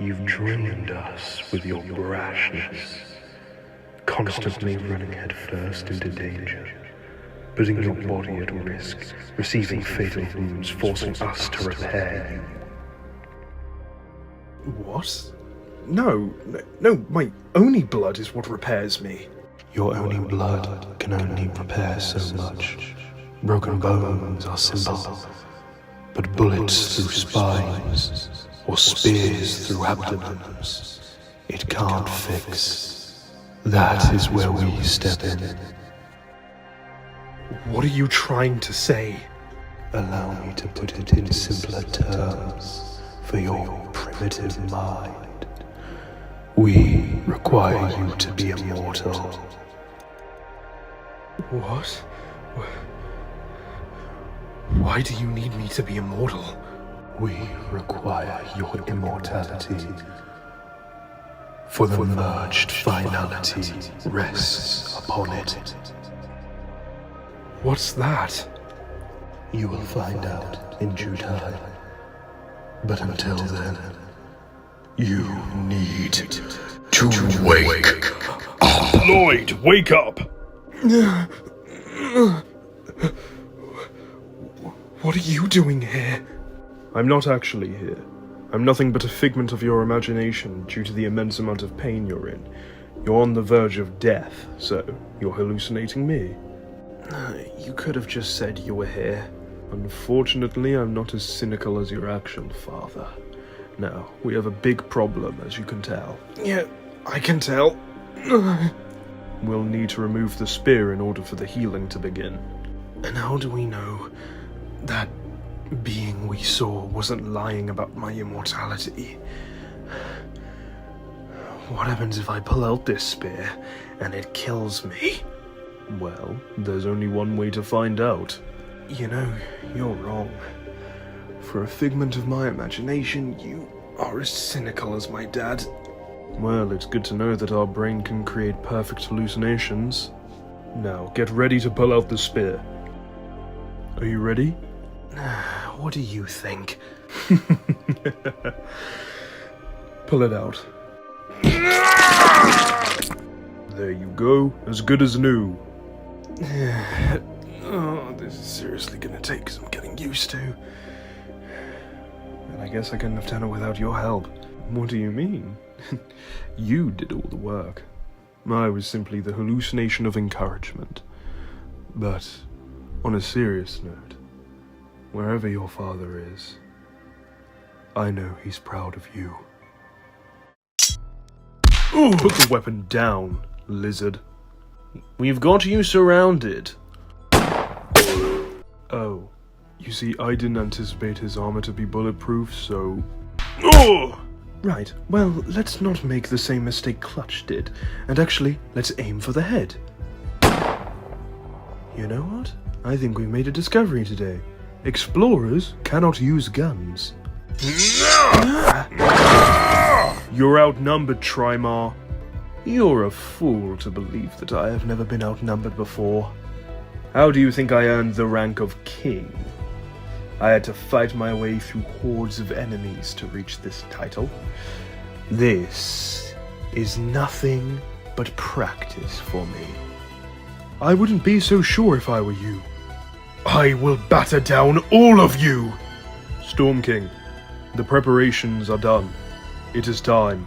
you've drained us with your brashness, constantly running headfirst into danger, putting your body at risk, receiving fatal wounds, forcing us to repair you. What? No, my only blood is what repairs me. Your only blood can only repair so much. Broken bones are simple, but bullets through spines, or spears through abdomens, it can't fix. That is where we step in. What are you trying to say? Allow me to put it in simpler terms for your primitive mind. We require you to be immortal. What? Why do you need me to be immortal? We require your immortality. For the merged finality rests upon it. What's that? You will find out in due time. But until then, you need to wake up. Lloyd, wake up! What are you doing here? I'm not actually here. I'm nothing but a figment of your imagination due to the immense amount of pain you're in. You're on the verge of death, so you're hallucinating me. You could have just said you were here. Unfortunately, I'm not as cynical as your actual father. Now, we have a big problem, as you can tell. Yeah, I can tell. We'll need to remove the spear in order for the healing to begin. And how do we know that being we saw wasn't lying about my immortality? What happens if I pull out this spear and it kills me? Well, there's only one way to find out. You know, you're wrong. For a figment of my imagination, you are as cynical as my dad. Well, it's good to know that our brain can create perfect hallucinations. Now, get ready to pull out the spear. Are you ready? What do you think? Pull it out. There you go, as good as new. Oh, this is seriously gonna take some getting used to. And I guess I couldn't have done it without your help. What do you mean? You did all the work. I was simply the hallucination of encouragement. But, on a serious note, wherever your father is, I know he's proud of you. Ooh, put the weapon down, lizard. We've got you surrounded. Oh, you see, I didn't anticipate his armor to be bulletproof, so... Oh! Right, well, let's not make the same mistake Clutch did, and actually, let's aim for the head. You know what? I think we made a discovery today. Explorers cannot use guns. You're outnumbered, Trimar. You're a fool to believe that I have never been outnumbered before. How do you think I earned the rank of king? I had to fight my way through hordes of enemies to reach this title. This is nothing but practice for me. I wouldn't be so sure if I were you. I will batter down all of you! Storm King, the preparations are done. It is time.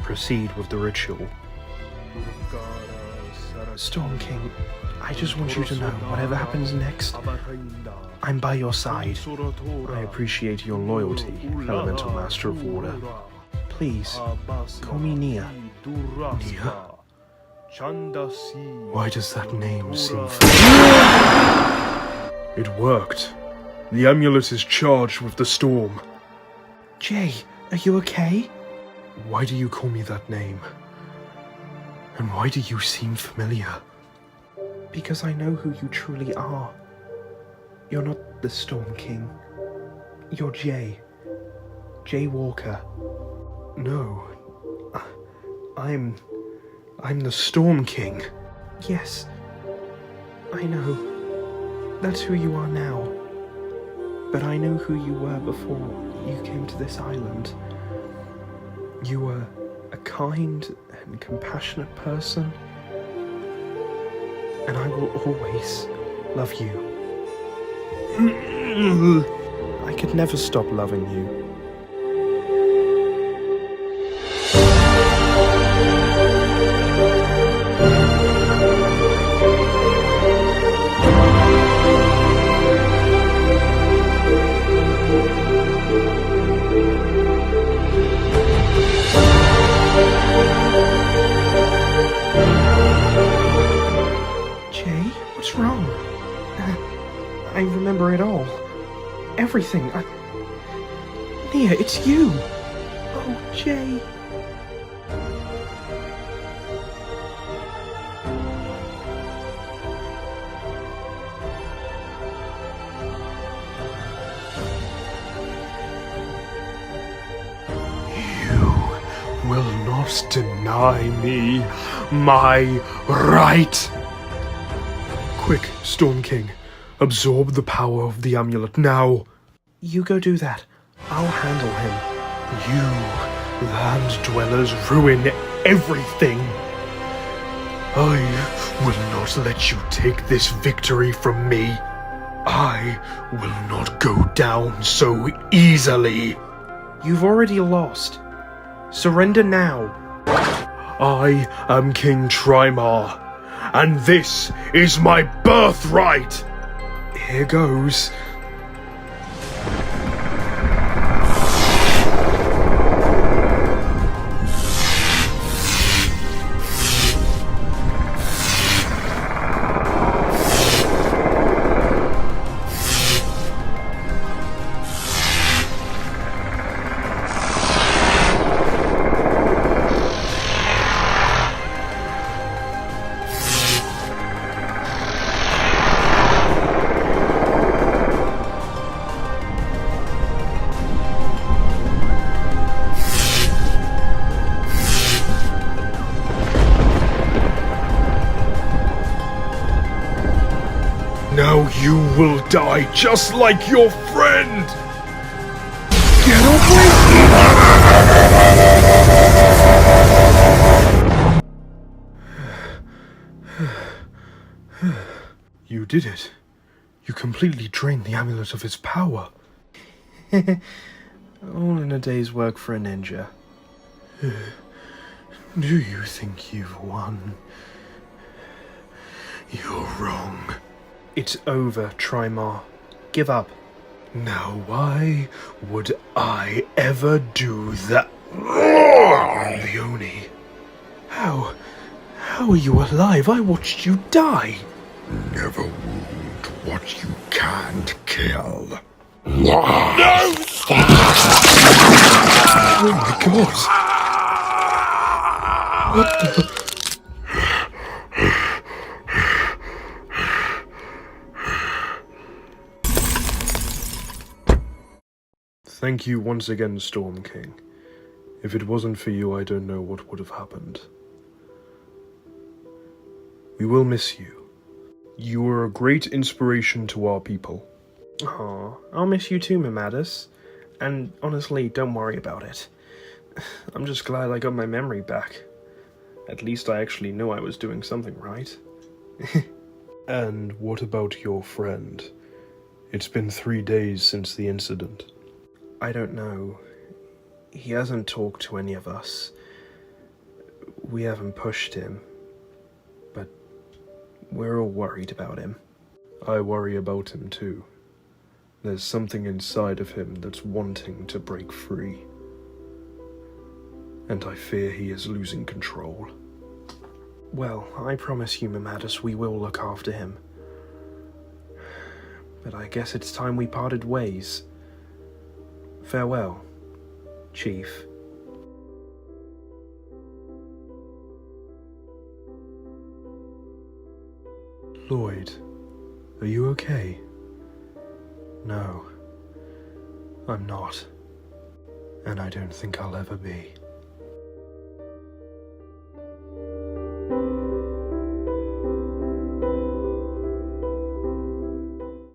Proceed with the ritual. Storm King, I just want you to know, whatever happens next, I'm by your side. I appreciate your loyalty, Elemental Master of Water. Please, call me Nia. Nia? Why does that name seem familiar? It worked. The amulet is charged with the storm. Jay, are you okay? Why do you call me that name? And why do you seem familiar? Because I know who you truly are. You're not the Storm King. You're Jay. Jay Walker. No. I'm the Storm King. Yes. I know. That's who you are now. But I know who you were before you came to this island. You were a kind and compassionate person. And I will always love you. I could never stop loving you. remember it all. Everything. Nia, it's you! Oh, Jay. Will not deny me my right. Quick, Storm King, absorb the power of the amulet now. You go do that. I'll handle him. You land dwellers ruin everything. I will not let you take this victory from me. I will not go down so easily. You've already lost. Surrender now. I am King Trimar, and this is my birthright. Here goes. Now you will die just like your friend! Get away! You did it. You completely drained the amulet of its power. All in a day's work for a ninja. Do you think you've won? You're wrong. It's over, Trimar. Give up. Now why would I ever do that? Leone, how are you alive? I watched you die. Never wound what you can't kill. Oh my god. What the... Thank you once again, Storm King. If it wasn't for you, I don't know what would have happened. We will miss you. You were a great inspiration to our people. Aw, I'll miss you too, Mamadus. And honestly, don't worry about it. I'm just glad I got my memory back. At least I actually knew I was doing something right. And what about your friend? It's been 3 days since the incident. I don't know. He hasn't talked to any of us. We haven't pushed him. But we're all worried about him. I worry about him too. There's something inside of him that's wanting to break free. And I fear he is losing control. Well, I promise you, Mamadus, we will look after him. But I guess it's time we parted ways. Farewell, Chief. Lloyd, are you okay? No, I'm not. And I don't think I'll ever be.